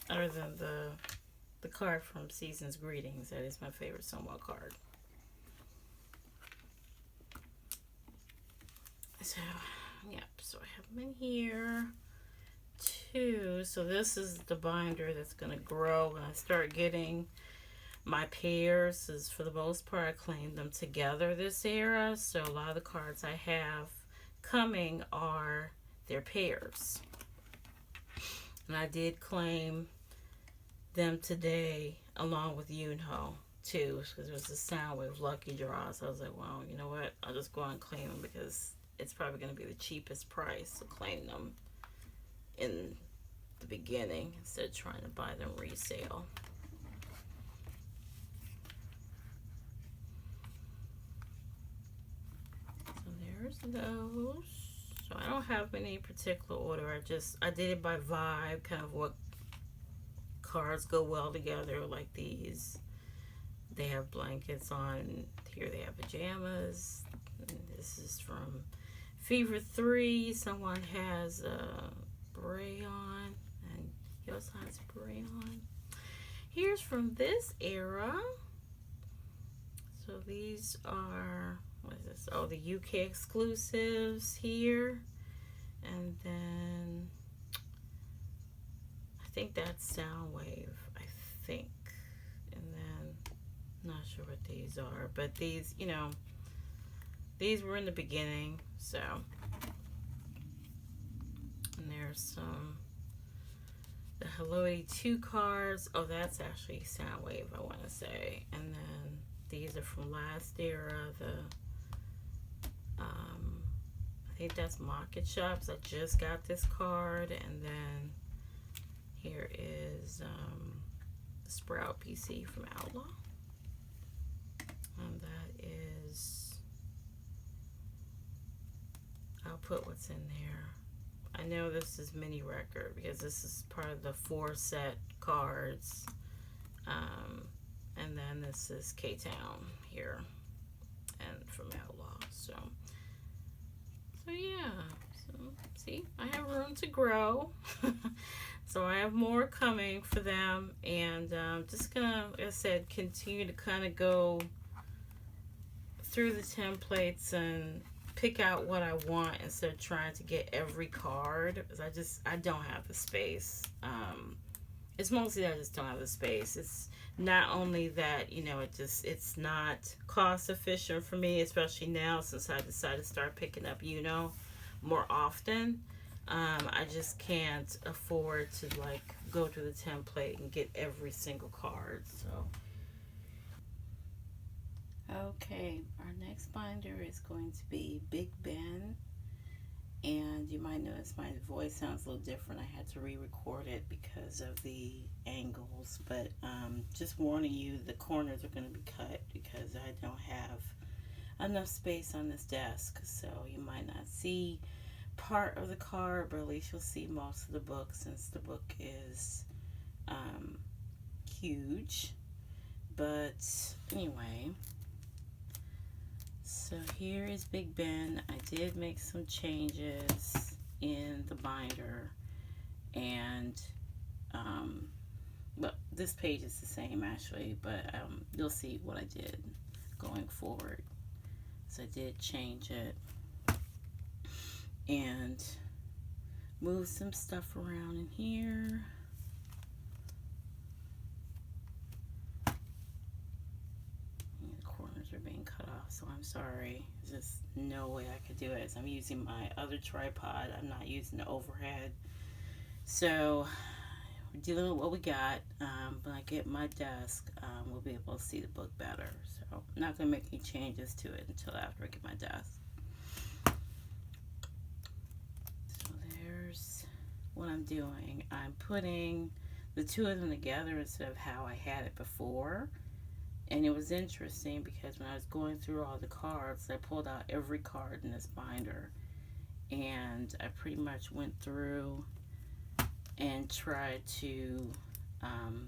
Other than the card from Season's Greetings, that is my favorite someone card. So, yep, so I have them in here too. So this is the binder that's going to grow when I start getting my pairs. Is for the most part I claim them together this era. So a lot of the cards I have coming are their pairs. And I did claim them today along with Yunho too, because it was a Soundwave lucky draw. So I was like, well, you know what? I'll just go out and claim them because it's probably going to be the cheapest price to claim them in the beginning instead of trying to buy them resale. So there's those. So I don't have any particular order. I did it by vibe, kind of what cards go well together. Like these, they have blankets on. Here they have pajamas. And this is from Fever 3. Someone has a beret on, and he also has a beret on. Here's from this era. So these are, what is this? Oh, the UK exclusives here. And then I think that's Soundwave, I think. And then I'm not sure what these are, but these, you know, these were in the beginning. So, and there's some, the Hello 82 cards. Oh, that's actually Soundwave, I want to say. And then these are from last era. I think that's Market Shops. I just got this card. And then here is the Sprout PC from Outlaw. And that is, I'll put what's in there. I know this is mini record because this is part of the 4 set cards. And then this is K-Town here and from Outlaw. So yeah. So see, I have room to grow. So I have more coming for them, and just gonna, like I said, continue to kind of go through the templates and pick out what I want instead of trying to get every card, because I don't have the space. It's mostly that I just don't have the space. It's not only that, you know, it's not cost efficient for me, especially now since I decided to start picking up, you know, more often. I just can't afford to like go to the template and get every single card. So okay, our next binder is going to be Big Ben. And you might notice my voice sounds a little different. I had to re-record it because of the angles. But just warning you, the corners are going to be cut because I don't have enough space on this desk. So you might not see part of the card, but at least you'll see most of the book since the book is huge. But anyway, so here is Big Ben. I did make some changes in the binder, and but this page is the same actually, but you'll see what I did going forward. So I did change it. and move some stuff around in here. The corners are being cut off, so I'm sorry. There's just no way I could do it, as I'm using my other tripod. I'm not using the overhead. So we're dealing with what we got. When I get my desk, we'll be able to see the book better. So I'm not going to make any changes to it until after I get my desk. So there's what I'm doing. I'm putting the two of them together instead of how I had it before. And it was interesting because when I was going through all the cards, I pulled out every card in this binder. And I pretty much went through and tried to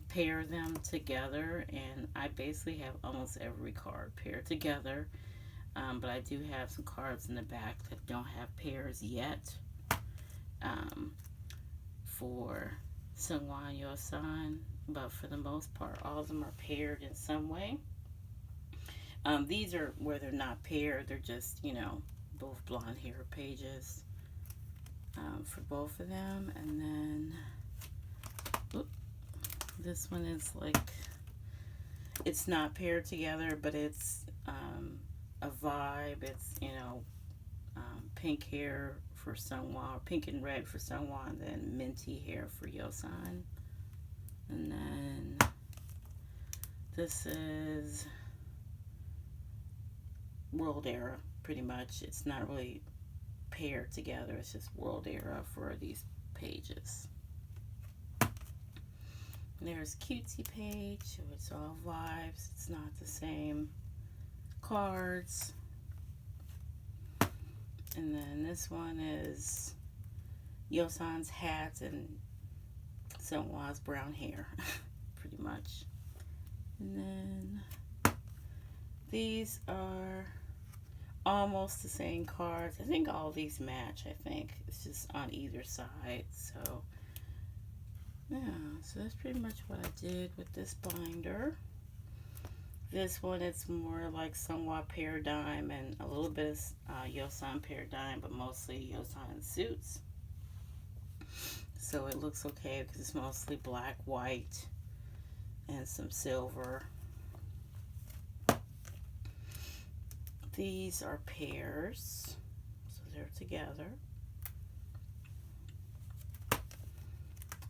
pair them together, and I basically have almost every card paired together, but I do have some cards in the back that don't have pairs yet for Seonghwa and Yeosan, but for the most part all of them are paired in some way. These are where they're not paired, they're just, you know, both blonde hair pages for both of them. And then this one is like, it's not paired together, but it's a vibe. It's, you know, pink hair for Seonghwa, pink and red for Seonghwa, and then minty hair for Yeosan. And then this is World Era, pretty much. It's not really paired together, it's just World Era for these pages. There's cutesy page, so it's all vibes. It's not the same cards. And then this one is Yeosan's hat and Seonghwa's brown hair, pretty much. And then these are almost the same cards. I think all these match. I think it's just on either side. So yeah, so that's pretty much what I did with this binder. This one, it's more like Seonghwa paradigm and a little bit of Yeosan paradigm, but mostly Yeosan suits. So it looks okay because it's mostly black, white, and some silver. These are pairs, so they're together.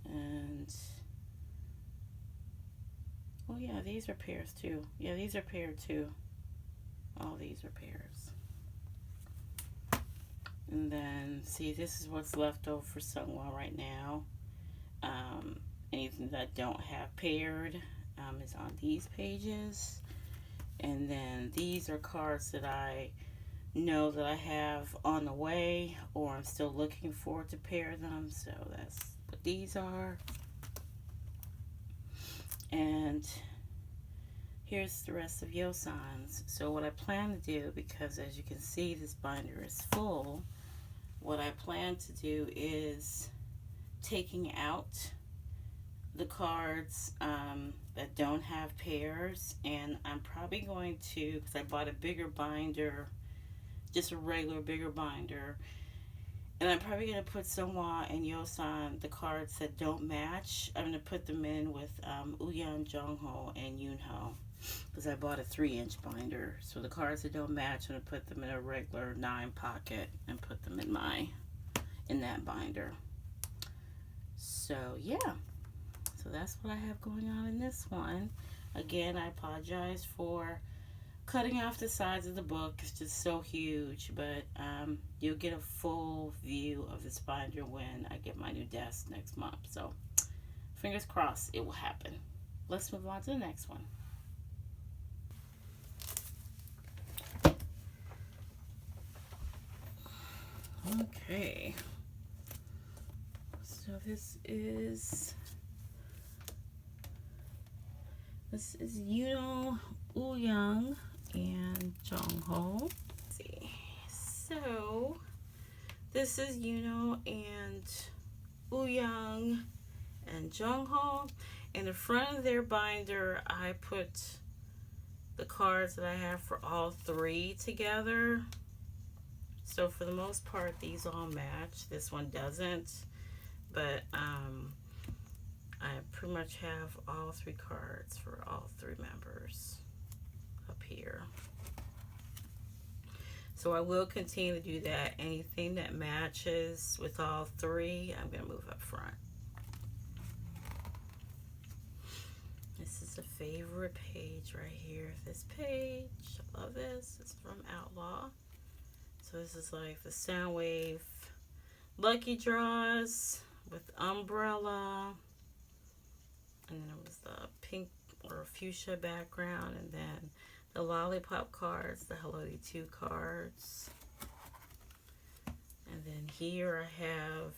And oh yeah, these are pairs too. Yeah, these are paired too. All these are pairs. And then see, this is what's left over for Seonghwa right now. Anything that don't have paired is on these pages. And then these are cards that I know that I have on the way, or I'm still looking for to pair them. So that's what these are. And here's the rest of Yeosan's. So what I plan to do, because as you can see this binder is full, what I plan to do is taking out the cards that don't have pairs, and I'm probably going to, because I bought a bigger binder, just a regular bigger binder, and I'm probably going to put Seonghwa and Yeosan, the cards that don't match, I'm going to put them in with Wooyoung, Jongho, and Yoonho, because I bought a 3-inch binder. So the cards that don't match, I'm going to put them in a regular 9 pocket and put them in that binder. So yeah, so that's what I have going on in this one. Again, I apologize for cutting off the sides of the book. It's just so huge, but you'll get a full view of this binder when I get my new desk next month. So fingers crossed it will happen. Let's move on to the next one. Okay, so this is Yoonho, Wooyoung, and Jongho. Let's see. So this is Yoonho and Wooyoung and Jongho. In the front of their binder, I put the cards that I have for all three together. So for the most part, these all match. This one doesn't, but I pretty much have all 3 cards for all 3 members up here. So I will continue to do that. Anything that matches with all 3, I'm going to move up front. This is a favorite page right here. This page, I love this. It's from Outlaw. So this is like the Soundwave Lucky Draws with Umbrella. And then it was the pink or fuchsia background. And then the Lollipop cards, the Hello 2 cards. And then here I have,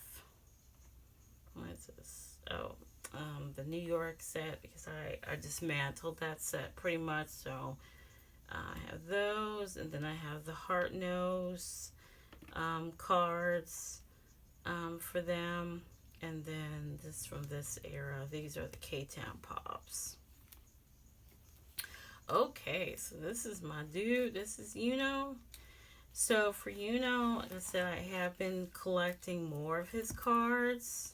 what is this? Oh, the New York set, because I dismantled that set pretty much. So I have those, and then I have the Heart Nose cards for them. And then this from this era, these are the K-Town Pops. Okay, so this is my dude. This is Uno. So for Uno, like I said, I have been collecting more of his cards.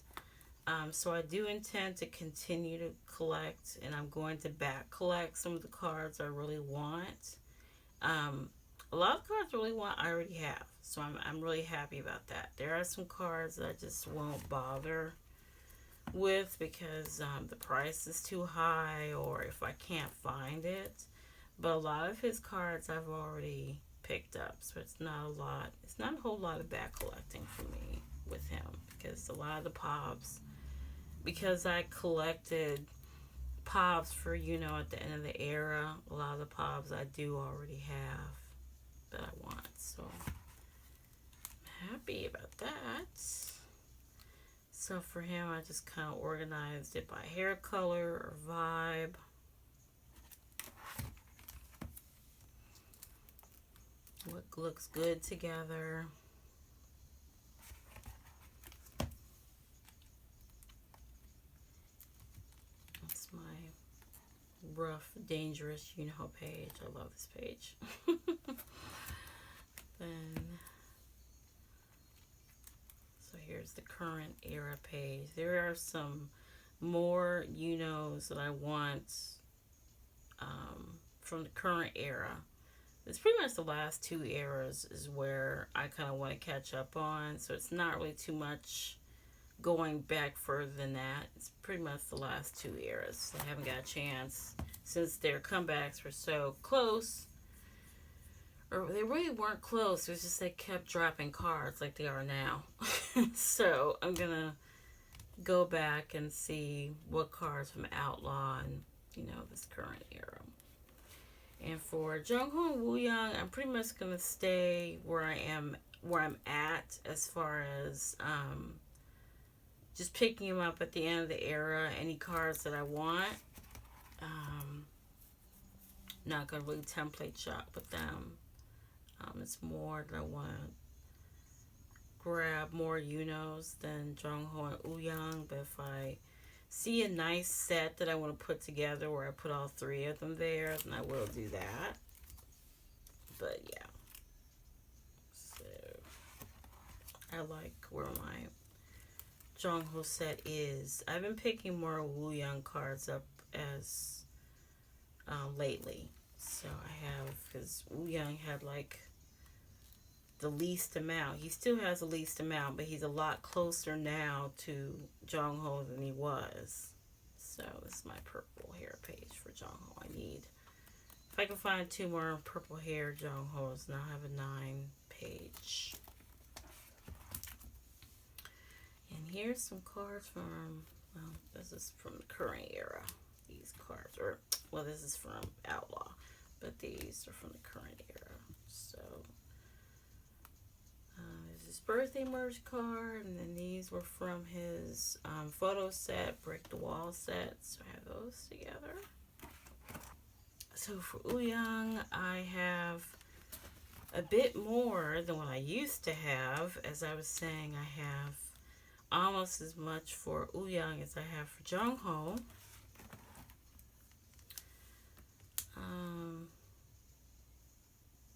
So I do intend to continue to collect, and I'm going to back collect some of the cards I really want. A lot of cards I really want, I already have. So I'm really happy about that. There are some cards that I just won't bother with because the price is too high, or if I can't find it. But a lot of his cards I've already picked up, so it's not a lot. It's not a whole lot of back collecting for me with him, because a lot of the Pops, because I collected Pops for, you know, at the end of the era, a lot of the Pops I do already have that I want. So I'm happy about that. So for him, I just kind of organized it by hair color or vibe. What looks good together. That's my rough, dangerous Uno page. I love this page. Then, so here's the current era page. There are some more Unos that I want from the current era. It's pretty much the last 2 eras is where I kind of want to catch up on. So it's not really too much going back further than that. It's pretty much the last 2 eras. I haven't got a chance since their comebacks were so close. Or they really weren't close. It was just they kept dropping cards like they are now. So I'm going to go back and see what cards from Outlaw and, you know, this current era. And for Jungho and Wooyoung, I'm pretty much going to stay where I'm at as far as just picking them up at the end of the era. Any cards that I want. Not going to really template shop with them. It's more that I want to grab more Unos than Jungho and Wooyoung. But if I see a nice set that I want to put together where I put all 3 of them there, then I will do that. But yeah. So I like where my Jungho set is. I've been picking more Wooyoung cards up as lately. So I have, because Wooyoung had like the least amount. He still has the least amount, but he's a lot closer now to Jungho than he was. So this is my purple hair page for Jungho. I need, if I can find 2 more purple hair Jungho's, now I have a 9 page. And here's some cards from, well, this is from the current era. These cards, or, well, this is from Outlaw, but these are from the current era. So there's his birthday merge card, and then these were from his photo set, Break the Wall set. So I have those together. So for Wooyoung, I have a bit more than what I used to have. As I was saying, I have almost as much for Wooyoung as I have for Jungho.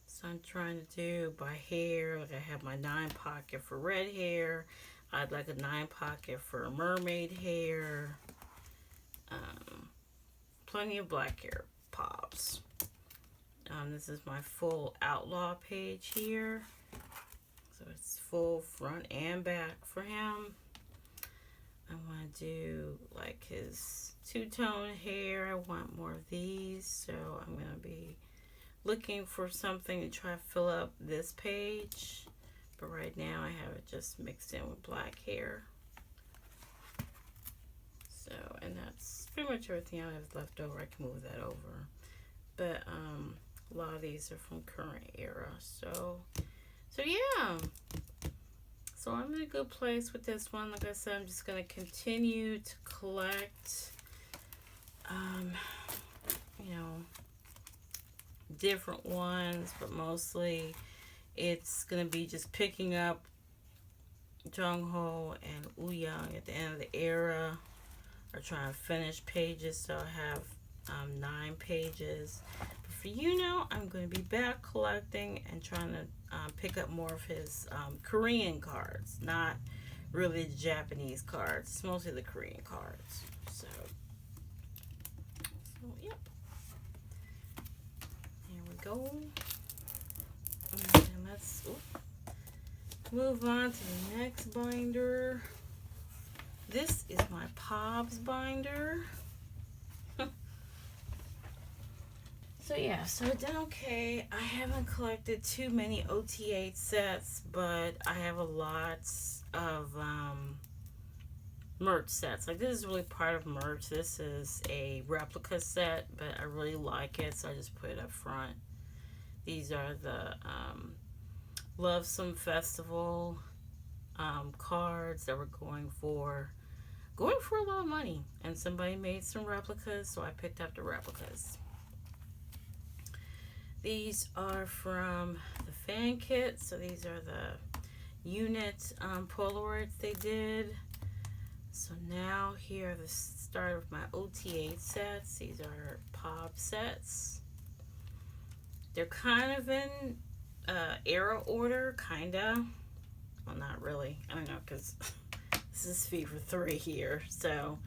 So I'm trying to do by hair. Like I have my 9 pocket for red hair. I'd like a 9 pocket for mermaid hair. Plenty of black hair pops. This is my full outlaw page here. So it's full front and back for him. I want to do like his two-tone hair. I want more of these. So I'm going to be looking for something to try to fill up this page. But right now I have it just mixed in with black hair. So, and that's pretty much everything I have left over. I can move that over. But a lot of these are from current era. So yeah. So I'm in a good place with this one. Like I said, I'm just going to continue to collect, you know, different ones, but mostly it's going to be just picking up Jung-ho and Woo-young at the end of the era, or trying to finish pages. So I have 9 pages. But for I'm going to be back collecting and trying to pick up more of his Korean cards, not really the Japanese cards. It's mostly the Korean cards. So yep. Here we go. And let's move on to the next binder. This is my Pobs binder. So yeah, so it did okay. I haven't collected too many OTA sets, but I have a lot of merch sets. Like this is really part of merch. This is a replica set, but I really like it, so I just put it up front. These are the Love Some Festival cards that were going for a lot of money, and somebody made some replicas, so I picked up the replicas. These are from the fan kit, so these are the unit Polaroids they did. So now here are the start of my OTA sets. These are Pop sets. They're kind of in era order, kinda. Well, not really. I don't know, because this is Fever 3 here. So,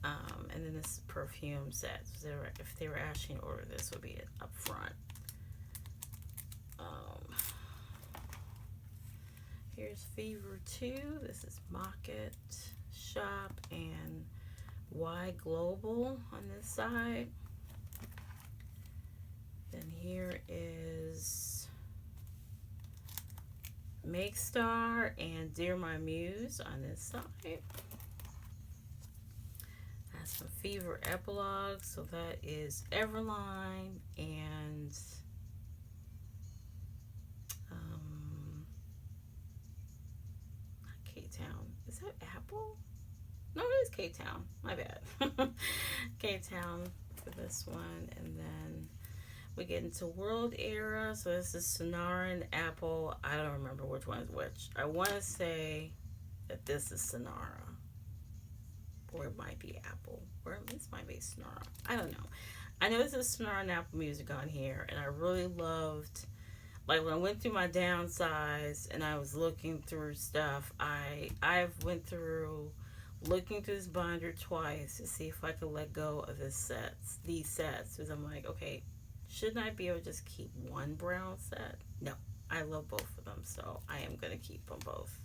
and then this is perfume sets. If they were actually in order, this would be up front. Here's Fever 2. This is Market, Shop, and Y Global on this side. Then here is Make Star and Dear My Muse on this side. That's some Fever Epilogue. So that is Everline and K-Town. Is that Apple? No, it is K-Town. My bad. K-Town for this one. And then we get into World Era. So this is Sonara and Apple. I don't remember which one is which. I want to say that this is Sonara. Or it might be Apple. Or this might be Sonara. I don't know. I know this is Sonara and Apple Music on here. And I really loved... Like when I went through my downsize and I was looking through stuff, I've went through looking through this binder twice to see if I could let go of these sets. Because I'm like, okay, shouldn't I be able to just keep one brown set? No, I love both of them, so I am going to keep them both.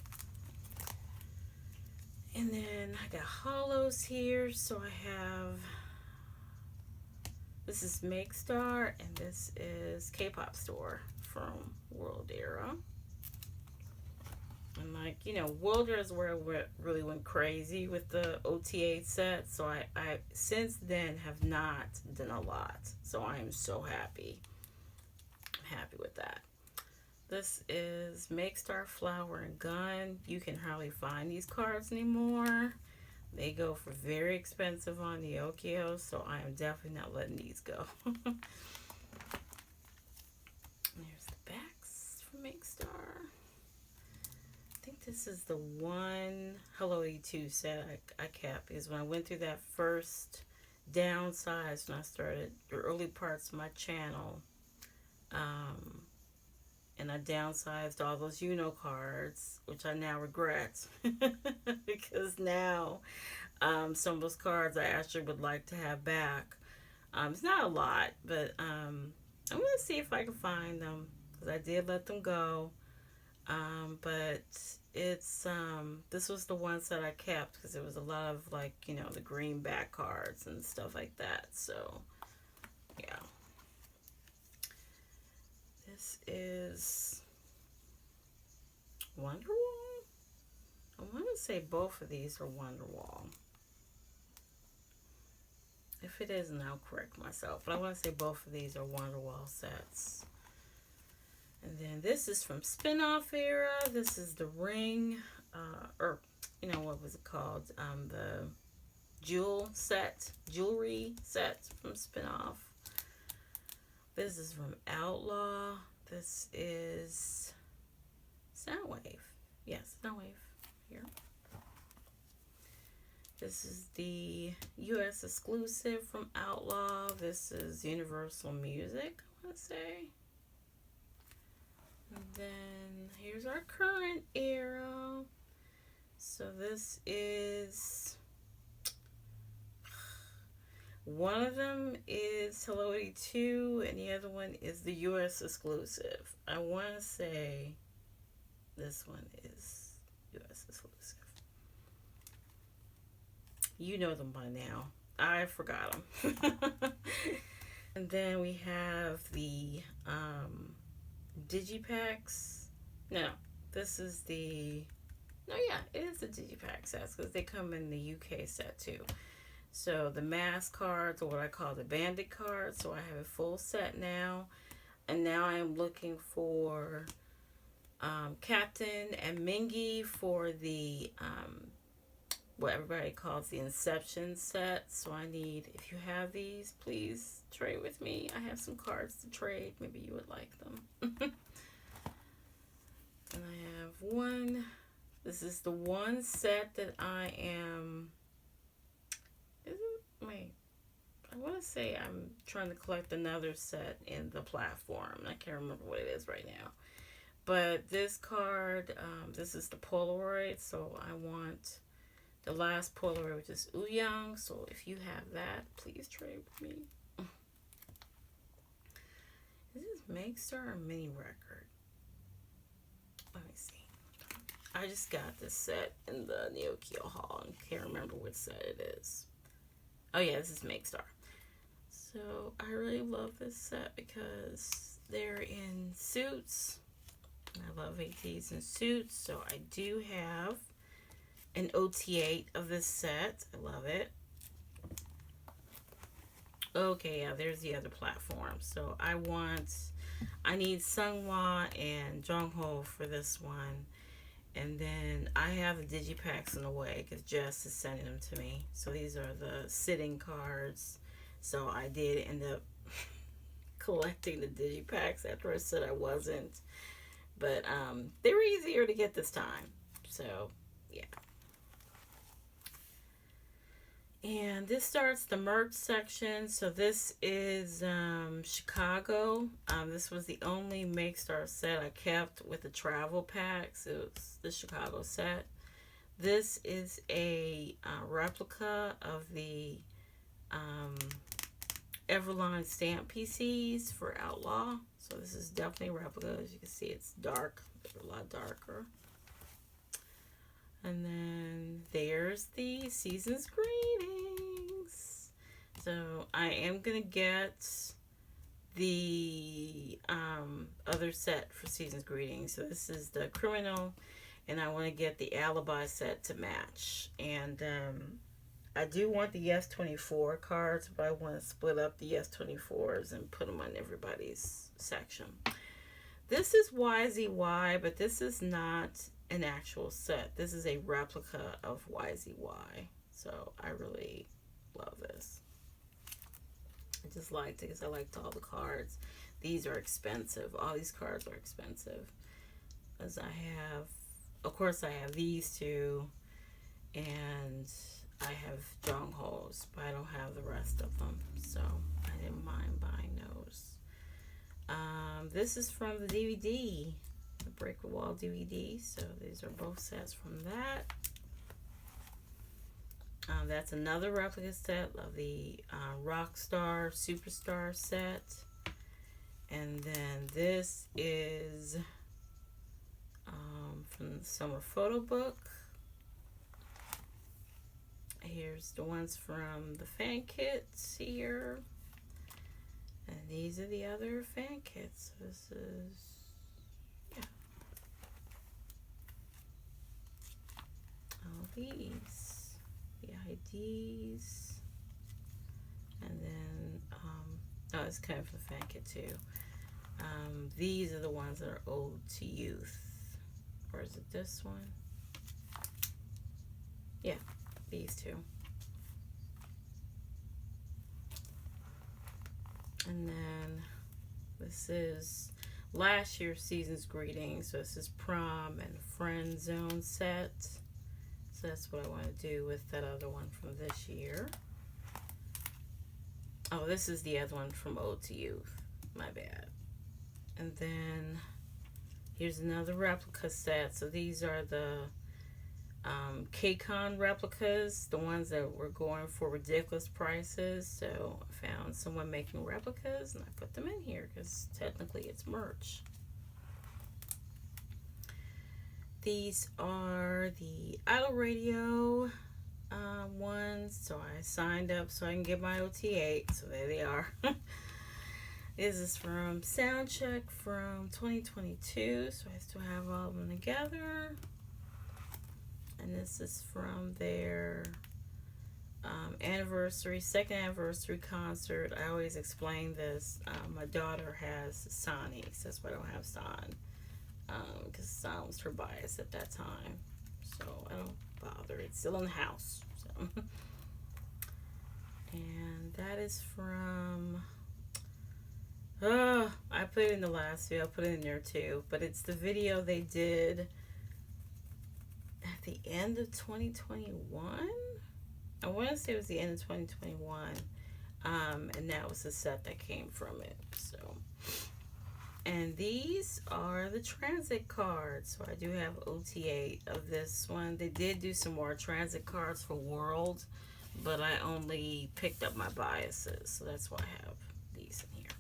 And then I got hollows here, so I have... This is Make Star, and this is K-Pop Store from World Era. And like, World Era is where I really went crazy with the OTA set. So I since then have not done a lot. So I am so happy. I'm happy with that. This is Make Star, Flower, and Gun. You can hardly find these cards anymore. They go for very expensive on the Okio, so I am definitely not letting these go. There's the backs for Make Star. I think this is the one Hello E2 set I kept, because when I went through that first downsize when I started the early parts of my channel, and I downsized all those cards, which I now regret because now some of those cards I actually would like to have back. It's not a lot, but I'm gonna see if I can find them because I did let them go. But it's this was the ones that I kept because there was a lot of the greenback cards and stuff like that. So yeah, this is Wonderwall. I want to say both of these are Wonderwall. If it isn't, I'll correct myself. But I want to say both of these are Wonderwall sets. And then this is from Spin-Off Era. This is the ring, or what was it called? The jewelry set from Spin-Off. This is from Outlaw. This is Soundwave. Yes, Soundwave here. This is the US exclusive from Outlaw. This is Universal Music, I want to say. And then here's our current era. So this is, one of them is Hello 82 and the other one is the US exclusive. I want to say this one is US exclusive. You know them by now. I forgot them. And then we have the Digipacks. No, this is the... No, yeah, it is the Digipack sets because they come in the UK set too. So the mask cards, or what I call the bandit cards. So I have a full set now. And now I am looking for Captain and Mingy for the... what everybody calls the Inception set. So I need, if you have these, please trade with me. I have some cards to trade. Maybe you would like them. And I have one. This is the one set that I am... Wait. I want to say I'm trying to collect another set in the platform. I can't remember what it is right now. But this card, this is the Polaroid. So I want... the last Polaroid, which is Ouyang. So if you have that, please trade with me. Is this Makestar or Mini Record? Let me see. I just got this set in the Neo Geo haul and can't remember which set it is. Oh yeah, this is Makestar. So I really love this set because they're in suits. I love ATEEZ in suits. So I do have an OT8 of this set. I love it. Okay, yeah, there's the other platform. So I need Sunghwa and Jongho for this one. And then I have the Digipacks in the way because Jess is sending them to me. So these are the sitting cards. So I did end up collecting the Digipacks after I said I wasn't. But they were easier to get this time. So, yeah. And this starts the merch section. So this is Chicago. This was the only Makestar set I kept with the travel packs. It was the Chicago set. This is a replica of the Everline stamp PCs for Outlaw. So this is definitely a replica. As you can see, it's dark. It's a lot darker. And then there's the Season's Greetings. So I am going to get the other set for Season's Greetings. So this is the Criminal, and I want to get the Alibi set to match. And I do want the S24 cards, but I want to split up the S24s and put them on everybody's section. This is YZY, but this is not an actual set. This is a replica of YZY. So I really love this. I just liked it because I liked all the cards. These are expensive. All these cards are expensive. As I have, of course I have these two, and I have Jongho's, but I don't have the rest of them. So I didn't mind buying those. this is from the DVD, the Break the Wall DVD. So these are both sets from that. That's another replica set of the Rockstar Superstar set. And then this is from the Summer Photo Book. Here's the ones from the fan kits here. And these are the other fan kits. This is, yeah. All these. The IDs. And then, oh, it's kind of the fan kit too. These are the ones that are Ode to Youth. Or is it this one? Yeah, these two. And then this is last year's season's greetings. So this is prom and friend zone set. So that's what I want to do with that other one from this year. Oh, this is the other one from Ode to Youth. My bad. And then here's another replica set. So these are the KCON replicas, the ones that were going for ridiculous prices. So I found someone making replicas and I put them in here because technically it's merch. These are the Idle Radio ones. So I signed up so I can get my OT8. So there they are. This is from Soundcheck from 2022. So I still have all of them together. And this is from their second anniversary concert. I always explain this. My daughter has Sonics. That's why I don't have Son. Because Son was her bias at that time. So I don't bother. It's still in the house. So. And that is from... I put it in the last video. I'll put it in there too. But it's the video they did at the end of 2021. I want to say it was the end of 2021. And that was the set that came from it. So, and these are the transit cards. So I do have OT8 of this one. They did do some more transit cards for World, but I only picked up my biases. So that's why I have these in here.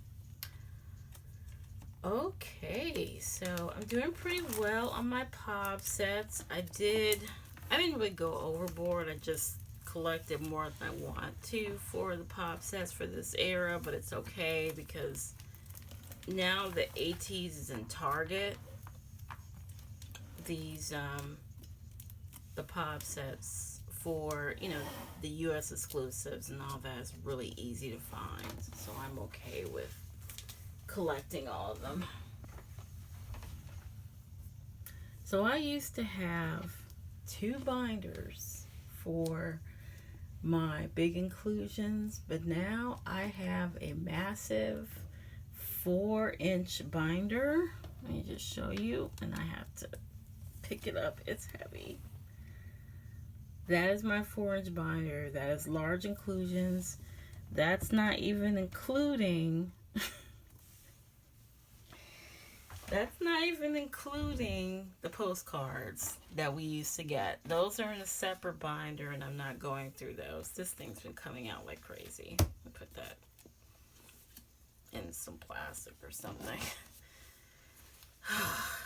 Okay, so I'm doing pretty well on my pop sets. I didn't really go overboard. I just collected more than I want to for the pop sets for this era, but it's okay because now the ATEEZ is in Target. These the pop sets for, you know, the US exclusives and all that is really easy to find, so I'm okay with collecting all of them. So I used to have 2 binders for my big inclusions, but now I have a massive 4-inch binder. Let me just show you, and I have to pick it up. It's heavy. That is my 4-inch binder. That is large inclusions. That's not even including that's not even including the postcards that we used to get. Those are in a separate binder, and I'm not going through those. This thing's been coming out like crazy. I'll put that in some plastic or something.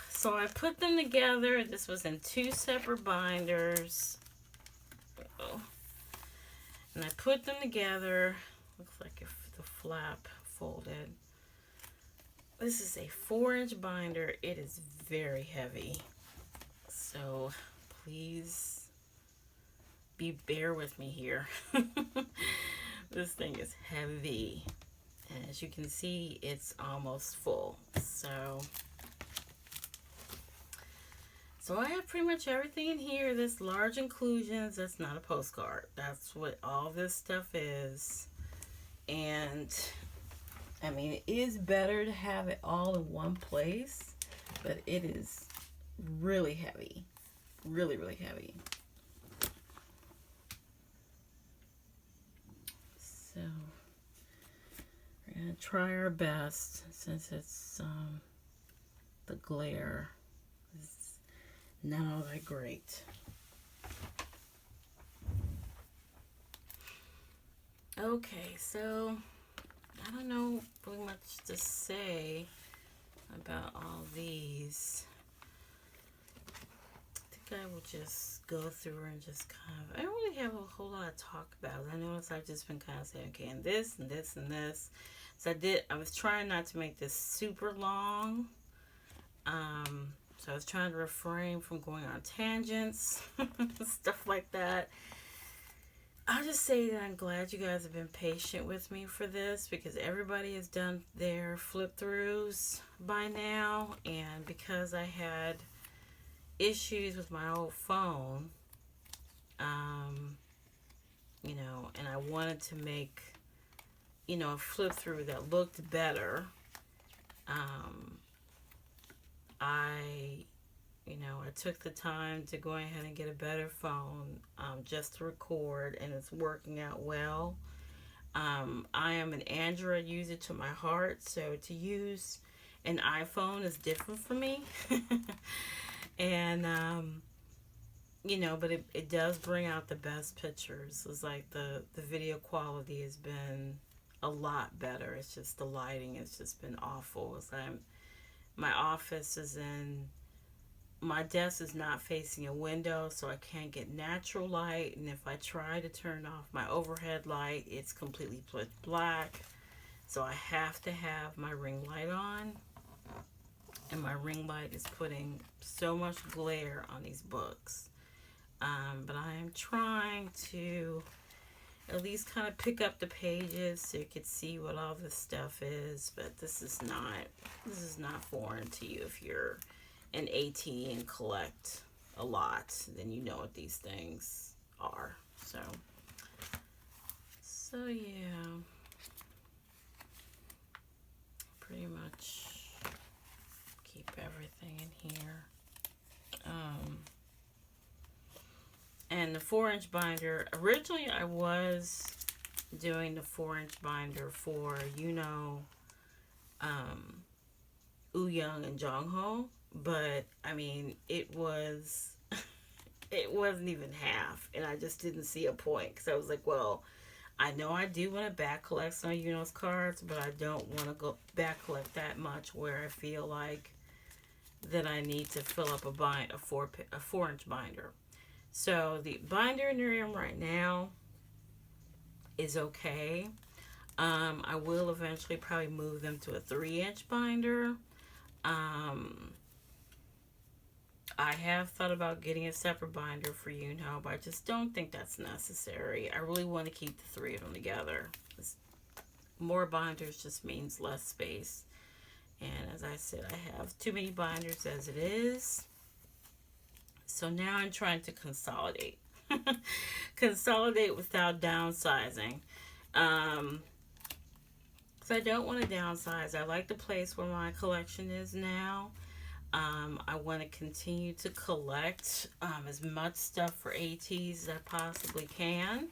So I put them together. This was in 2 separate binders. And I put them together. Looks like if the flap folded. This is a 4-inch binder. It is very heavy. So please bear with me here. This thing is heavy. And as you can see, it's almost full. So I have pretty much everything in here. This large inclusions, that's not a postcard. That's what all this stuff is. And I mean, it is better to have it all in one place, but it is really heavy. Really, really heavy. So we're gonna try our best since it's the glare is not all that great. Okay, so I don't know really much to say about all these. I think I will just go through and just kind of, I don't really have a whole lot to talk about. I noticed I've just been kind of saying, okay, and this and this and this. So I was trying not to make this super long. So I was trying to refrain from going on tangents, stuff like that. I'll just say that I'm glad you guys have been patient with me for this, because everybody has done their flip throughs by now, and because I had issues with my old phone, and I wanted to make, a flip through that looked better, I took the time to go ahead and get a better phone, just to record, and it's working out well. I am an Android user to my heart, so to use an iPhone is different for me. And, but it does bring out the best pictures. It's like the video quality has been a lot better. It's just the lighting has just been awful. It's like my office is my desk is not facing a window, so I can't get natural light. And if I try to turn off my overhead light, it's completely black. So I have to have my ring light on. And my ring light is putting so much glare on these books. But I am trying to at least kind of pick up the pages so you could see what all this stuff is. But this is not foreign to you. If you're an AT and collect a lot, then you know what these things are. So yeah, pretty much keep everything in here. And the 4-inch binder, originally I was doing the 4-inch binder for Wooyoung and Jongho, but I mean it wasn't even half, and I just didn't see a point, because I was like, well, I know I do want to back collect some of Yuno's cards, but I don't want to go back collect that much where I feel like that I need to fill up a 4-inch binder. So the binder in the room right now is okay. I will eventually probably move them to a 3-inch binder. I have thought about getting a separate binder for Yuno, but I just don't think that's necessary. I really want to keep the 3 of them together. More binders just means less space. And as I said, I have too many binders as it is. So now I'm trying to consolidate. Consolidate without downsizing. So I don't want to downsize. I like the place where my collection is now. I want to continue to collect as much stuff for ATEEZ as I possibly can.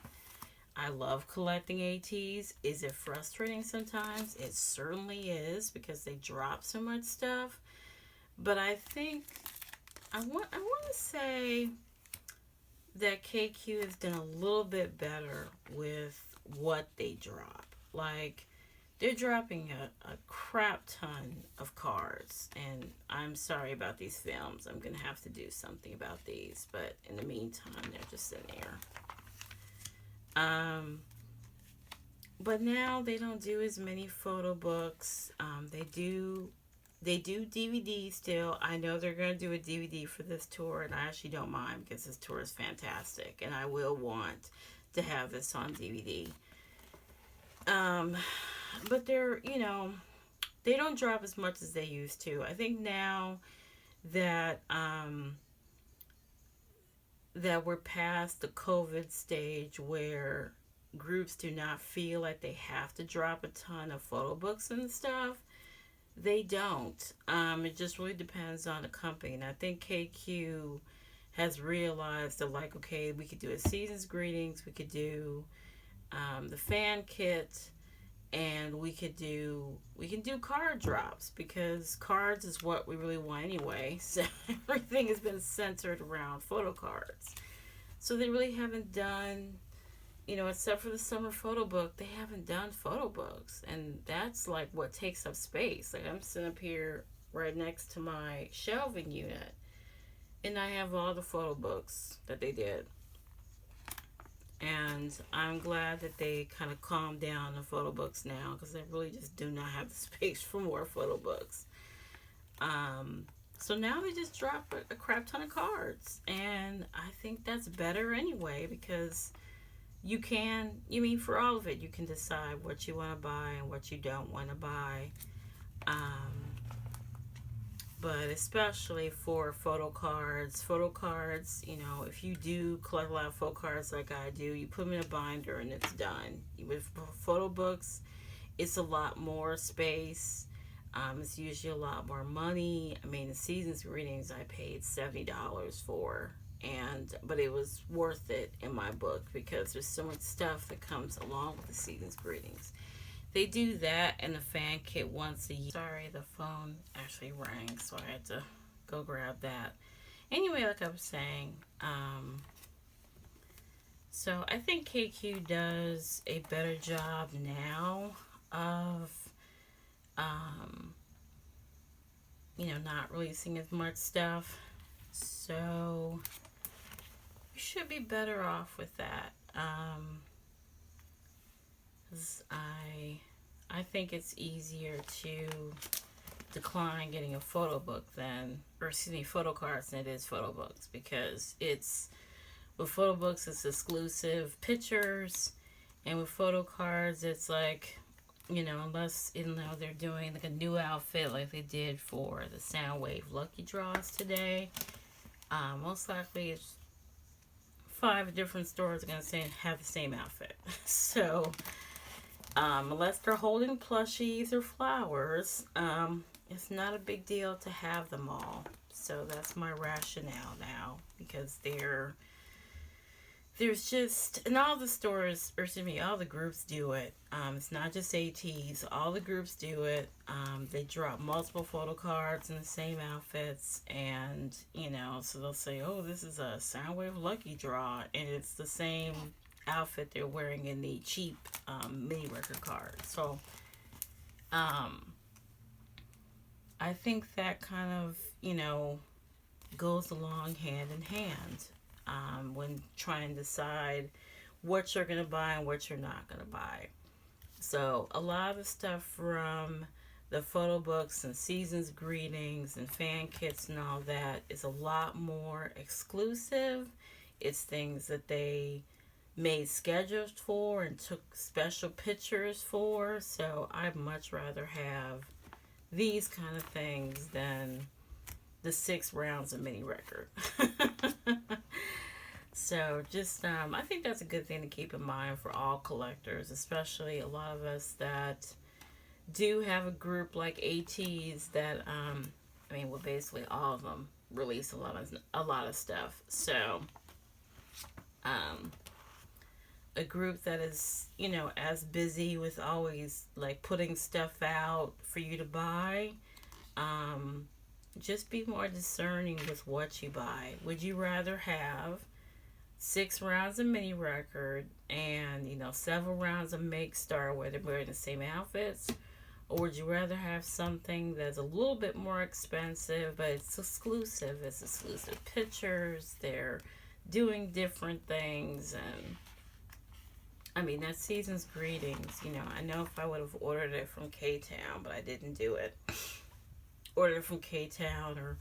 I love collecting ATEEZ. Is it frustrating sometimes? It certainly is, because they drop so much stuff. But I think I want to say that KQ has done a little bit better with what they drop. Like, they're dropping a crap ton of cards, and I'm sorry about these films. I'm going to have to do something about these, but in the meantime, they're just in there. But now they don't do as many photo books. They do DVD still. I know they're going to do a DVD for this tour, and I actually don't mind, because this tour is fantastic, and I will want to have this on DVD. But they're, they don't drop as much as they used to. I think now that that we're past the COVID stage where groups do not feel like they have to drop a ton of photo books and stuff, they don't. It just really depends on the company. And I think KQ has realized that, like, okay, we could do a season's greetings, we could do the fan kit, and we can do card drops, because cards is what we really want anyway. So everything has been centered around photo cards. So they really haven't done, except for the summer photo book, they haven't done photo books, and that's like what takes up space. Like, I'm sitting up here right next to my shelving unit, and I have all the photo books that they did. And I'm glad that they kind of calmed down the photo books now, because they really just do not have the space for more photo books. So now they just drop a crap ton of cards, and I think that's better anyway, because for all of it, you can decide what you want to buy and what you don't want to buy. But especially for photo cards, if you do collect a lot of photo cards like I do, you put them in a binder and it's done. With photo books, it's a lot more space. It's usually a lot more money. I mean, the season's greetings I paid $70 for, but it was worth it in my book, because there's so much stuff that comes along with the season's greetings. They do that and the fan kit once a year. Sorry, the phone actually rang, so I had to go grab that. Anyway, like I was saying, so I think KQ does a better job now of, not releasing as much stuff. So we should be better off with that. 'Cause I think it's easier to decline getting a photo book photo cards than it is photo books, because with photo books it's exclusive pictures, and with photo cards it's like, unless they're doing like a new outfit like they did for the Soundwave Lucky Draws today, most likely it's 5 different stores are going to have the same outfit. So unless they're holding plushies or flowers, it's not a big deal to have them all. So that's my rationale now, because there's just, and all the stores, all the groups do it. It's not just ATEEZ. All the groups do it. They drop multiple photo cards in the same outfits, and, so they'll say, oh, this is a Soundwave Lucky Draw, and it's the same outfit they're wearing in the cheap mini record card. So I think that kind of, goes along hand in hand when trying to decide what you're going to buy and what you're not going to buy. So a lot of the stuff from the photo books and season's greetings and fan kits and all that is a lot more exclusive. It's things that they made schedules for and took special pictures for. So I'd much rather have these kind of things than the 6 rounds of mini record. So just I think that's a good thing to keep in mind for all collectors, especially a lot of us that do have a group like ATEEZ that well, basically all of them release a lot of stuff. So a group that is, as busy with always like putting stuff out for you to buy, just be more discerning with what you buy. Would you rather have 6 rounds of mini record and, several rounds of Make Star where they're wearing the same outfits? Or would you rather have something that's a little bit more expensive, but it's exclusive? It's exclusive pictures. They're doing different things. And that season's greetings, I know if I would have ordered it from K-Town, but I didn't do it. Ordered it from K-Town or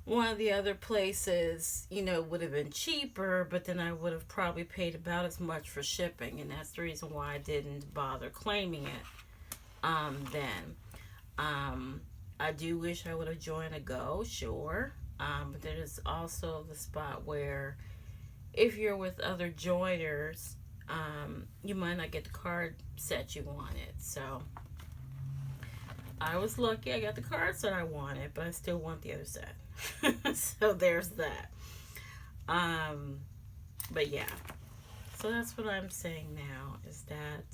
one of the other places, would have been cheaper, but then I would have probably paid about as much for shipping, and that's the reason why I didn't bother claiming it then. I do wish I would have joined a Go, sure, but there's also the spot where if you're with other joiners, you might not get the card set you wanted. So I was lucky I got the card set I wanted, but I still want the other set. So there's that. But yeah, so that's what I'm saying now, is that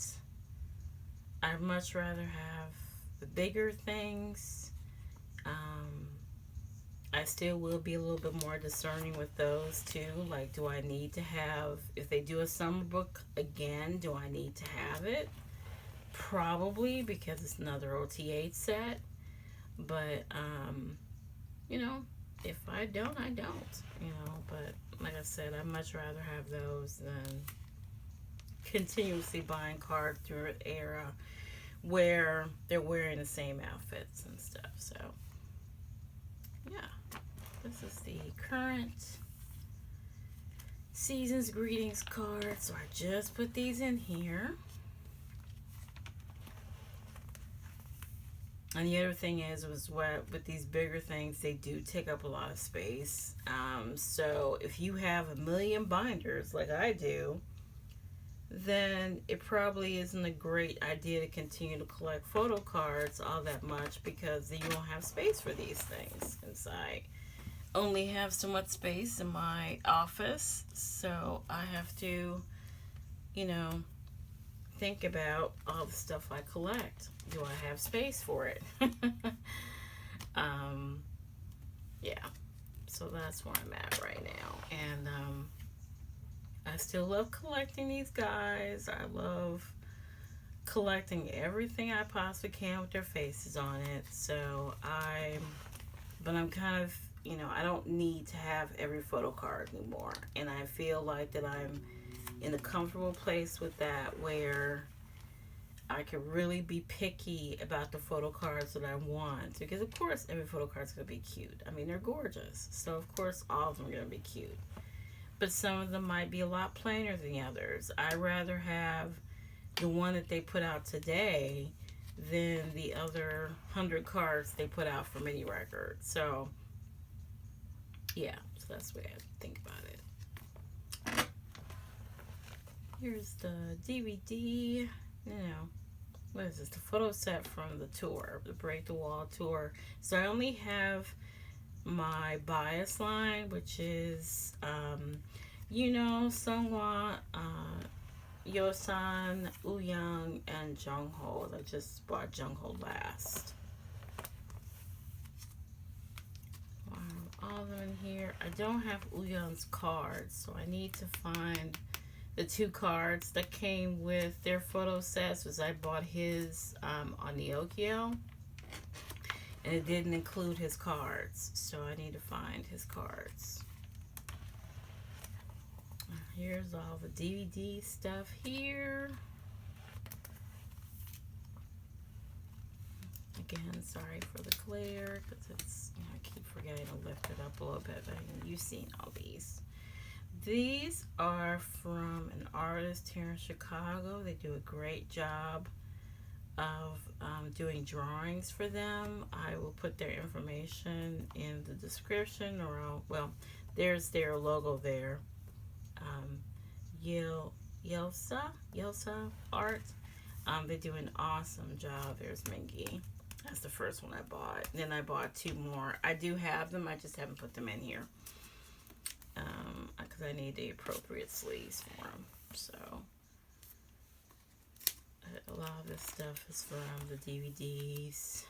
I'd much rather have the bigger things. Um, I still will be a little bit more discerning with those too. Like, do I need to have, if they do a summer book again, do I need to have it? Probably, because it's another OTA set. But, you know, if I don't, I don't. You know, but like I said, I'd much rather have those than continuously buying cards through an era where they're wearing the same outfits and stuff. So, yeah, this is the current season's greetings card. So I just put these in here. And the other thing was what with these bigger things, they do take up a lot of space. So if you have a million binders like I do, then it probably isn't a great idea to continue to collect photo cards all that much, because you won't have space for these things. Since I only have so much space in my office, so I have to, you know, think about all the stuff I collect. Do I have space for it? Yeah. So that's where I'm at right now. And I still love collecting these guys. I love collecting everything I possibly can with their faces on it. But I'm kind of, you know, I don't need to have every photo card anymore. And I feel like that I'm in a comfortable place with that, where I can really be picky about the photo cards that I want. Because of course every photo card's going to be cute. I mean, they're gorgeous. So of course all of them are going to be cute. But some of them might be a lot plainer than the others. I'd rather have the one that they put out today than the other 100 cards they put out for mini records. So, yeah. So that's the way I think about it. Here's the DVD. You know, what is this? The photo set from the tour, the Break the Wall tour. So I only have my bias line, which is Sungwa, Yosan, Wooyoung, and Jungho. I just bought Jungho last. All of them in here. I don't have Wooyoung's cards, so I need to find the 2 cards that came with their photo sets. Was I bought his on Neokyo, and it didn't include his cards, so I need to find his cards. Here's all the DVD stuff here. Again, sorry for the glare, because it's, I keep forgetting to lift it up a little bit, but you've seen all these. These are from an artist here in Chicago. They do a great job of doing drawings for them. I will put their information in the description, or there's their logo there. Yelsa Art. They do an awesome job. There's Mingy. That's the first one I bought. Then I bought 2 more. I do have them. I just haven't put them in here. Because I need the appropriate sleeves for them. So a lot of this stuff is from the DVDs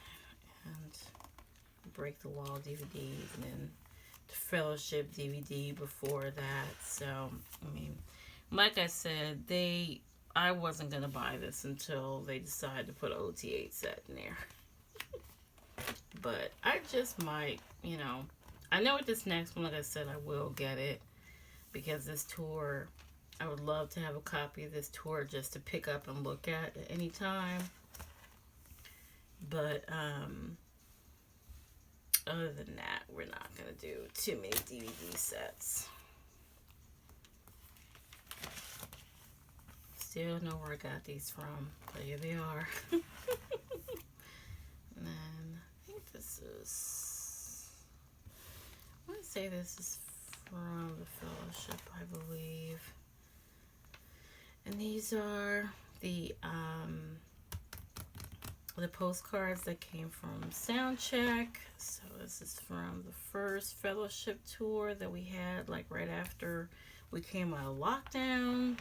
and Break the Wall DVDs, and then the Fellowship DVD before that. So, I mean, like I said, I wasn't going to buy this until they decided to put an OTA set in there. But I just might, I know with this next one, like I said, I will get it. Because this tour, I would love to have a copy of this tour just to pick up and look at any time. But other than that, we're not going to do too many DVD sets. Still know where I got these from, but here they are. And then I think this is, I want to say this is from the Fellowship, I believe. And these are the postcards that came from Soundcheck. So this is from the first Fellowship tour that we had, like right after we came out of lockdown.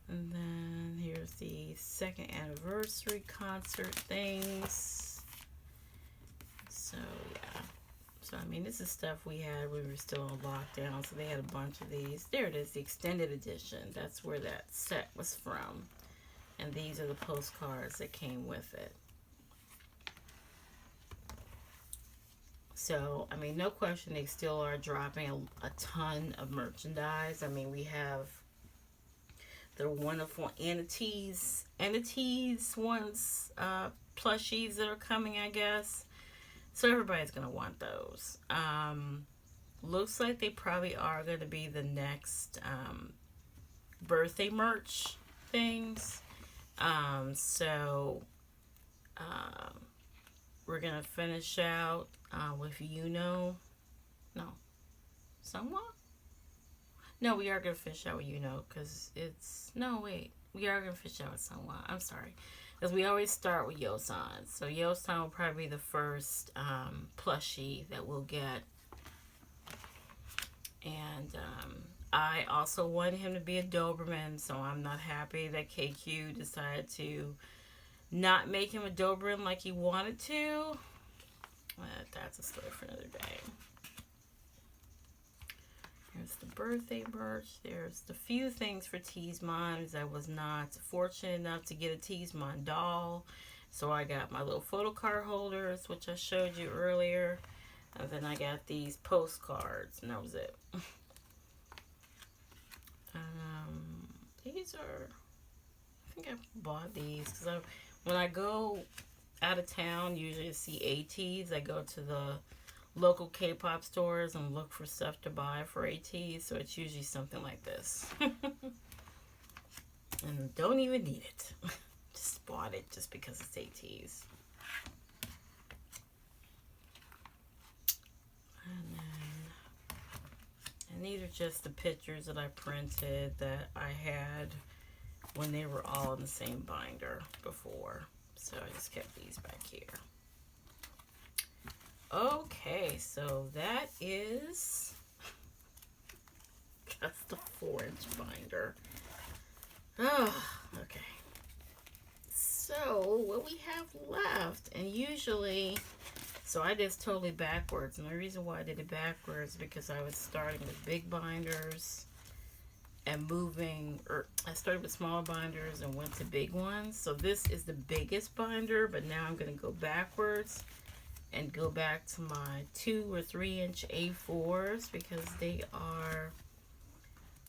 And then here's the second anniversary concert things. So yeah. So I mean, this is stuff we had when we were still on lockdown. So they had a bunch of these. There it is, the extended edition. That's where that set was from. And these are the postcards that came with it. So, I mean, no question, they still are dropping a ton of merchandise. I mean, we have the wonderful ATEEZ ones, plushies that are coming, I guess. So everybody's going to want those. Looks like they probably are going to be the next birthday merch things. We're going to finish out with somewhat? No, we are going to finish out with because we are going to finish out with somewhat. I'm sorry. Because we always start with Yosan. So Yosan will probably be the first plushie that we'll get. And I also wanted him to be a Doberman, so I'm not happy that KQ decided to not make him a Doberman like he wanted to. That's a story for another day. There's the birthday merch. There's the few things for Teasmon. I was not fortunate enough to get a Teasmon doll. So I got my little photo card holders, which I showed you earlier. And then I got these postcards, and that was it. These are, I think I bought these because when I go out of town, usually to see ATEEZ, I go to the local K-pop stores and look for stuff to buy for ATEEZ. So it's usually something like this. And don't even need it. Just bought it just because it's ATEEZ. And these are just the pictures that I printed that I had when they were all in the same binder before. So I just kept these back here. Okay, so that is, that's the 4-inch binder. Oh, okay. So what we have left, and usually, so I did this totally backwards, and the reason why I did it backwards is because I was starting with big binders and I started with small binders and went to big ones. So this is the biggest binder, but now I'm going to go backwards and go back to my 2 or 3 inch A4s because they are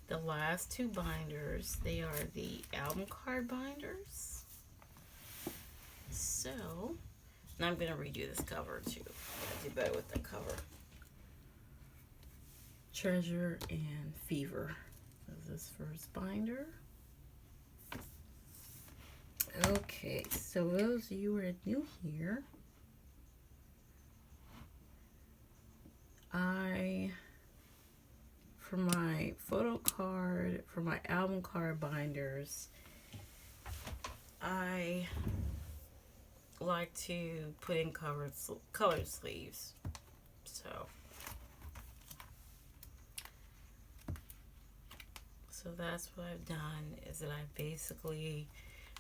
the last two binders. They are the album card binders. So, and I'm going to redo this cover too. I'll do better with the cover. Treasure and Fever is this first binder. Okay, so those of you who are new here, for my photo card, for my album card binders, I like to put in colored sleeves. So that's what I've done, is that I basically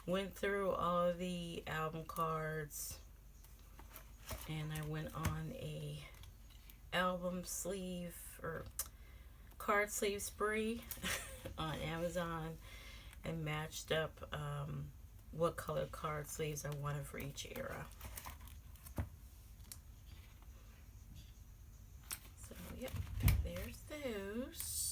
went through all of the album cards and I went on a album sleeve or card sleeve spree on Amazon and matched up what color card sleeves I wanted for each era. So yep, there's those.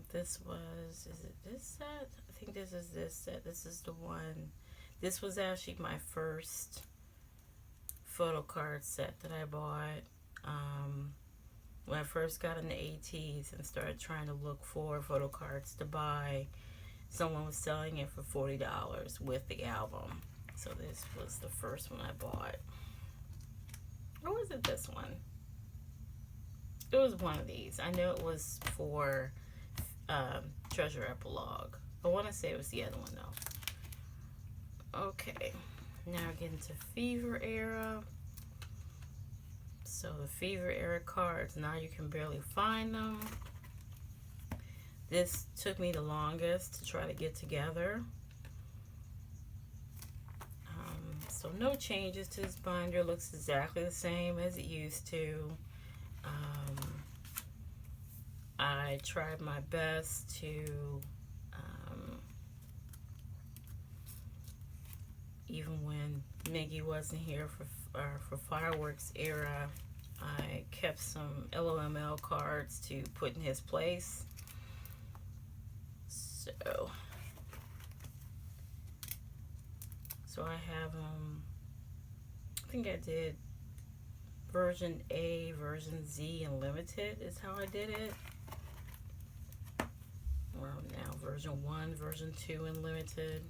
This was, is it this set? I think this is this set. This is the one. This was actually my first photo card set that I bought when I first got into ATEEZ and started trying to look for photo cards to buy. Someone was selling it for $40 with the album. So this was the first one I bought. Or was it this one? It was one of these. I know it was for Treasure Epilogue. I want to say it was the other one though. Okay, now getting to Fever Era. So the Fever Era cards, now you can barely find them. This took me the longest to try to get together. So no changes to this binder. Looks exactly the same as it used to. I tried my best to even when Miggy wasn't here for fireworks era, I kept some LOML cards to put in his place. So I have I think I did version A, version Z, and limited is how I did it. Well, now version 1, version 2, and limited.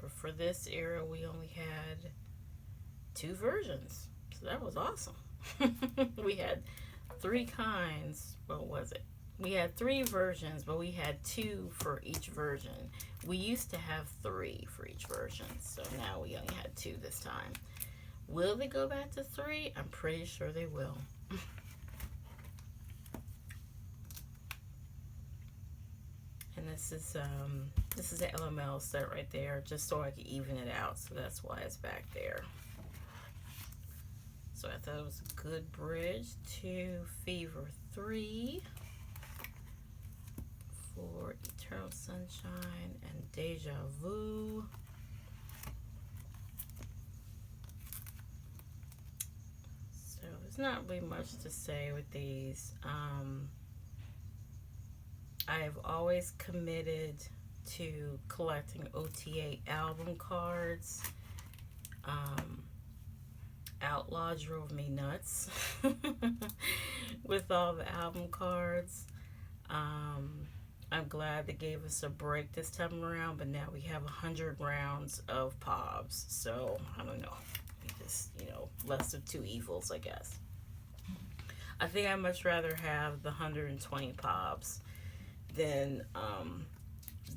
But for this era, we only had 2 versions, so that was awesome. We had 3 kinds. What was it? We had 3 versions, but we had 2 for each version. We used to have 3 for each version, so now we only had 2 this time. Will they go back to 3? I'm pretty sure they will. And this is an LML set right there, just so I could even it out. So that's why it's back there. So I thought it was a good bridge to Fever 3 for Eternal Sunshine and Deja Vu. So there's not really much to say with these. I have always committed to collecting OTA album cards. Outlaw drove me nuts with all the album cards. I'm glad they gave us a break this time around, but now we have 100 rounds of POBs. So, I don't know. Just, less of two evils, I guess. I think I'd much rather have the 120 POBs than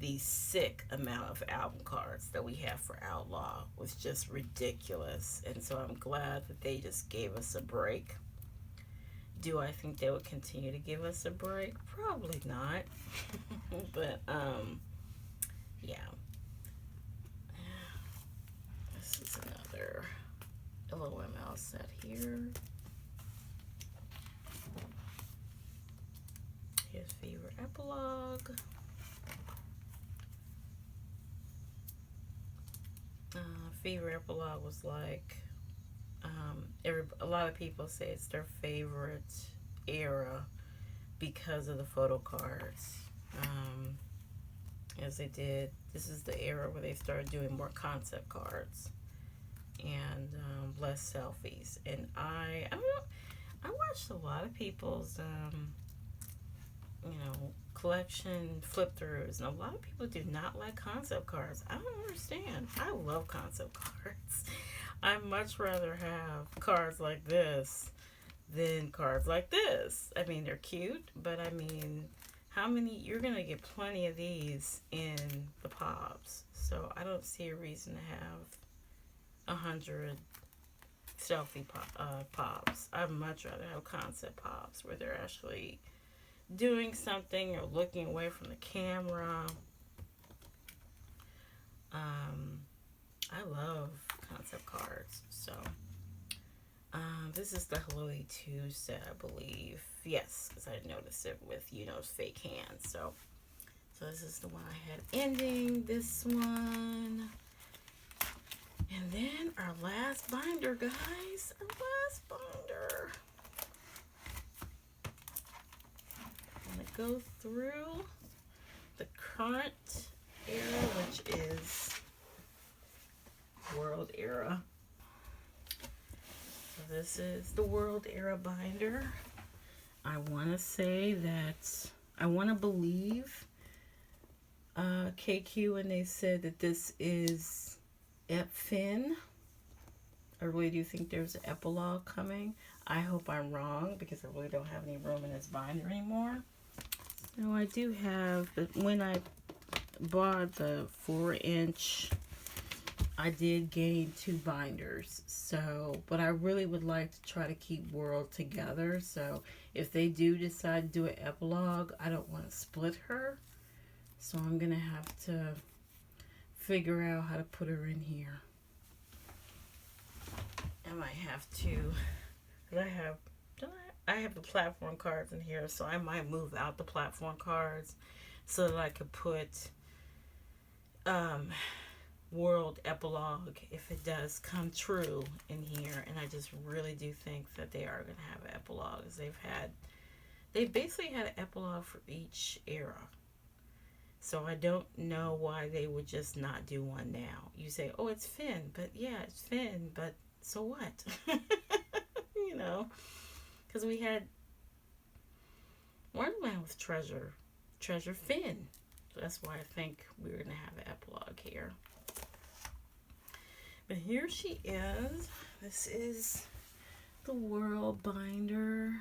the sick amount of album cards that we have for Outlaw. Was just ridiculous. And so I'm glad that they just gave us a break. Do I think they would continue to give us a break? Probably not. But, yeah. This is another LOML set here. Here's Fever Epilogue. Fever Epilogue was like, a lot of people say it's their favorite era because of the photo cards. As they did, this is the era where they started doing more concept cards and less selfies. And I watched a lot of people's collection flip-throughs, and a lot of people do not like concept cards. I don't understand. I love concept cards. I'd much rather have cards like this than cards like this. I mean, they're cute, but I mean, how many? You're gonna get plenty of these in the POBs, so I don't see a reason to have 100 selfie POBs. I'd much rather have concept POBs where they're actually doing something or looking away from the camera. I love concept cards. So this is the Hello 2 set, I believe. Yes, because I noticed it with fake hands. So this is the one I had ending. This one, and then our last binder, guys. Our last binder. Go through the current era, which is World Era. So this is the World Era binder. I want to say that I want to believe KQ when they said that this is Ep Fin. I really do think there's an epilogue coming. I hope I'm wrong because I really don't have any room in this binder anymore. So I do have, when I bought the 4-inch I did gain 2 binders. So, but I really would like to try to keep World together. So if they do decide to do an epilogue, I don't want to split her. So I'm going to have to figure out how to put her in here. I might have to, because I have the platform cards in here, so I might move out the platform cards so that I could put World epilogue if it does come true in here. And I just really do think that they are going to have an epilogue, as they basically had an epilogue for each era. So I don't know why they would just not do one now. You say, oh, it's Finn, but yeah, it's Finn, but so what? You know, because we had Wonderland with Treasure Finn. So that's why I think we're going to have an epilogue here. But here she is. This is the World binder.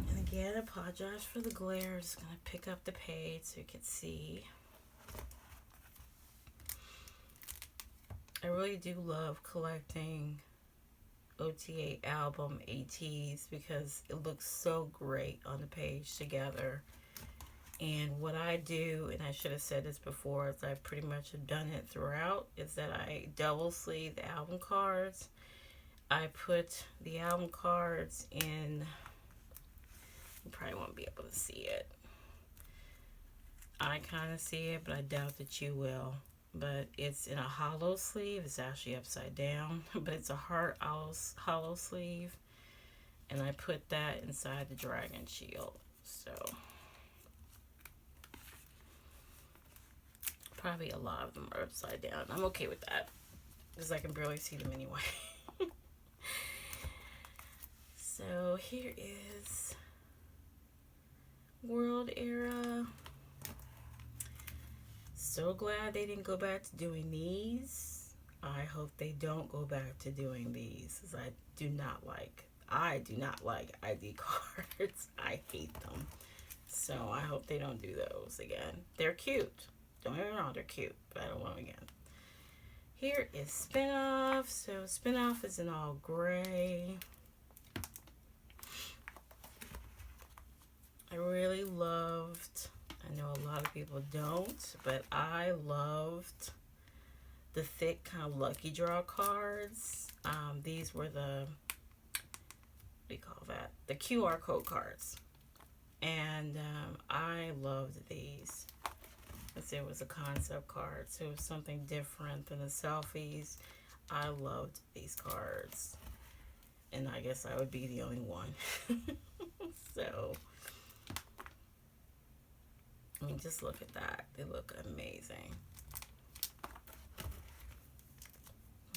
And again, I apologize for the glare. Just going to pick up the page so you can see. I really do love collecting OTA album ATEEZ because it looks so great on the page together. And what I do, and I should have said this before, as I pretty much have done it throughout, is that I double sleeve the album cards. I put the album cards in, you probably won't be able to see it. I kind of see it, but I doubt that you will. But it's in a hollow sleeve. It's actually upside down, but it's a heart hollow sleeve. And I put that inside the dragon shield. So probably a lot of them are upside down. I'm okay with that because I can barely see them anyway. So here is World era. So glad they didn't go back to doing these. I hope they don't go back to doing these, because I do not like ID cards. I hate them. So I hope they don't do those again. They're cute. Don't get me wrong, they're cute, but I don't want them again. Here is Spinoff. So Spinoff is in all gray. I really loved, I know a lot of people don't, but I loved the thick kind of lucky draw cards. These were the, what do you call that? The QR code cards. And I loved these. It was a concept card, so it was something different than the selfies. I loved these cards. And I guess I would be the only one. So, I mean, just look at that. They look amazing.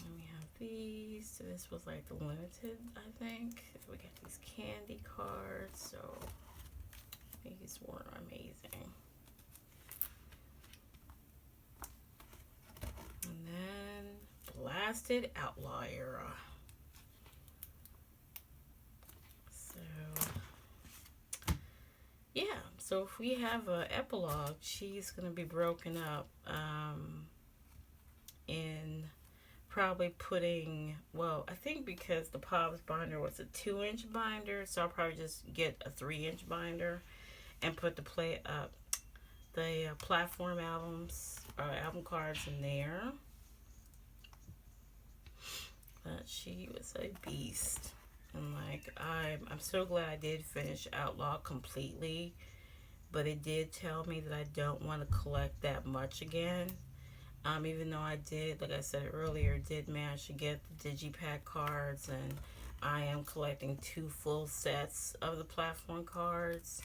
And we have these. So this was like the limited, I think. We got these candy cards. So these were amazing. And then Blasted Outlaw era. Yeah, so if we have an epilogue, she's going to be broken up in probably putting, well, I think because the Pops binder was a 2-inch binder, so I'll probably just get a 3-inch binder and put the platform albums or album cards in there. But she was a beast. And like I'm so glad I did finish Outlaw completely, but it did tell me that I don't want to collect that much again. Even though I did, like I said earlier, did manage to get the Digipack cards, and I am collecting 2 full sets of the platform cards,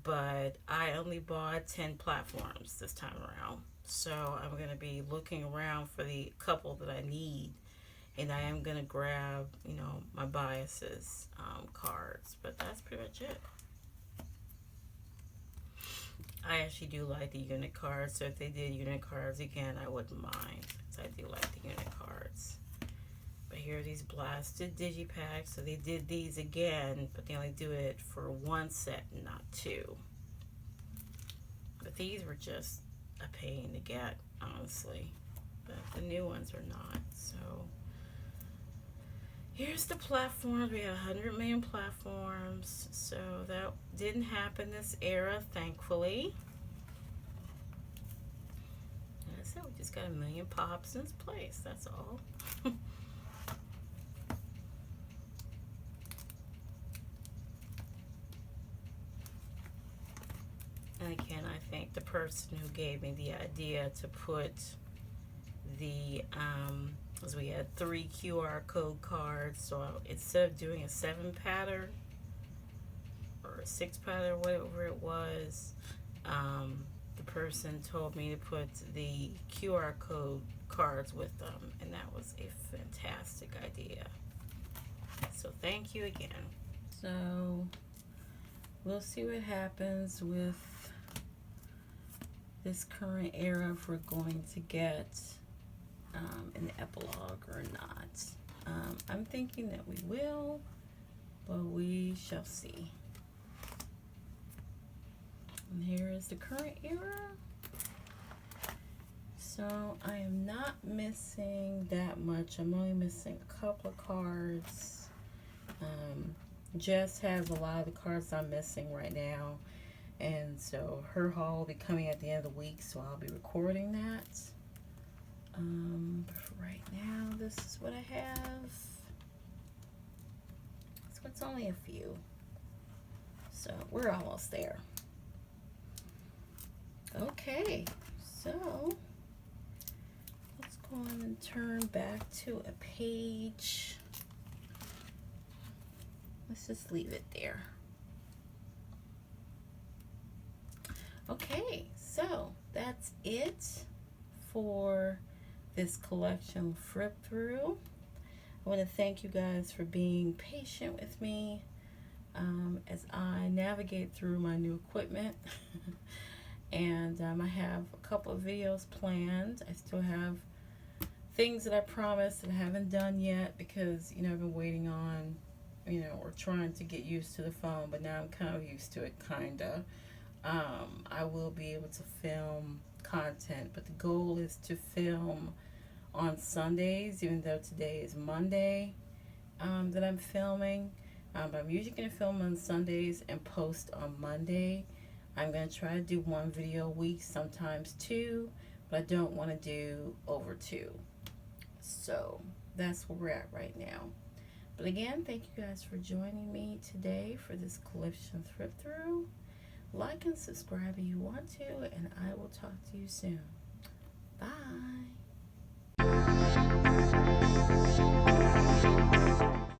but I only bought 10 platforms this time around. So I'm going to be looking around for the couple that I need. And I am going to grab, you know, my biases cards. But that's pretty much it. I actually do like the unit cards. So if they did unit cards again, I wouldn't mind. Because I do like the unit cards. But here are these blasted digipacks. So they did these again, but they only do it for 1 set and not 2. But these were just a pain to get. honestly, but the new ones are not. So here's the platforms. We have 100 million platforms, so that didn't happen this era, thankfully. And I said we just got 1 million pops in its place. That's all. And again, I thank the person who gave me the idea to put the as we had 3 QR code cards, so instead of doing a 7 pattern or a 6 pattern, whatever it was, the person told me to put the QR code cards with them, and that was a fantastic idea. So thank you again. So we'll see what happens with this current era, if we're going to get an epilogue or not. I'm thinking that we will, but we shall see. And here is the current era. So I am not missing that much. I'm only missing a couple of cards. Jess has a lot of the cards I'm missing right now, and so her haul will be coming at the end of the week, so I'll be recording that. But for right now, this is what I have. So it's only a few, so we're almost there. Okay, so let's go on and turn back to a page. Let's just leave it there. Okay, so that's it for this collection flip through. I want to thank you guys for being patient with me as I navigate through my new equipment. And I have a couple of videos planned. I still have things that I promised that I haven't done yet because, you know, I've been waiting on, you know, or trying to get used to the phone, but now I'm kind of used to it, kinda. I will be able to film content, but the goal is to film on Sundays, even though today is Monday that I'm filming. But I'm usually going to film on Sundays and post on Monday. I'm going to try to do 1 video a week, sometimes 2, but I don't want to do over 2. So that's where we're at right now. But again, thank you guys for joining me today for this collection flip through. Like and subscribe if you want to, and I will talk to you soon. Bye.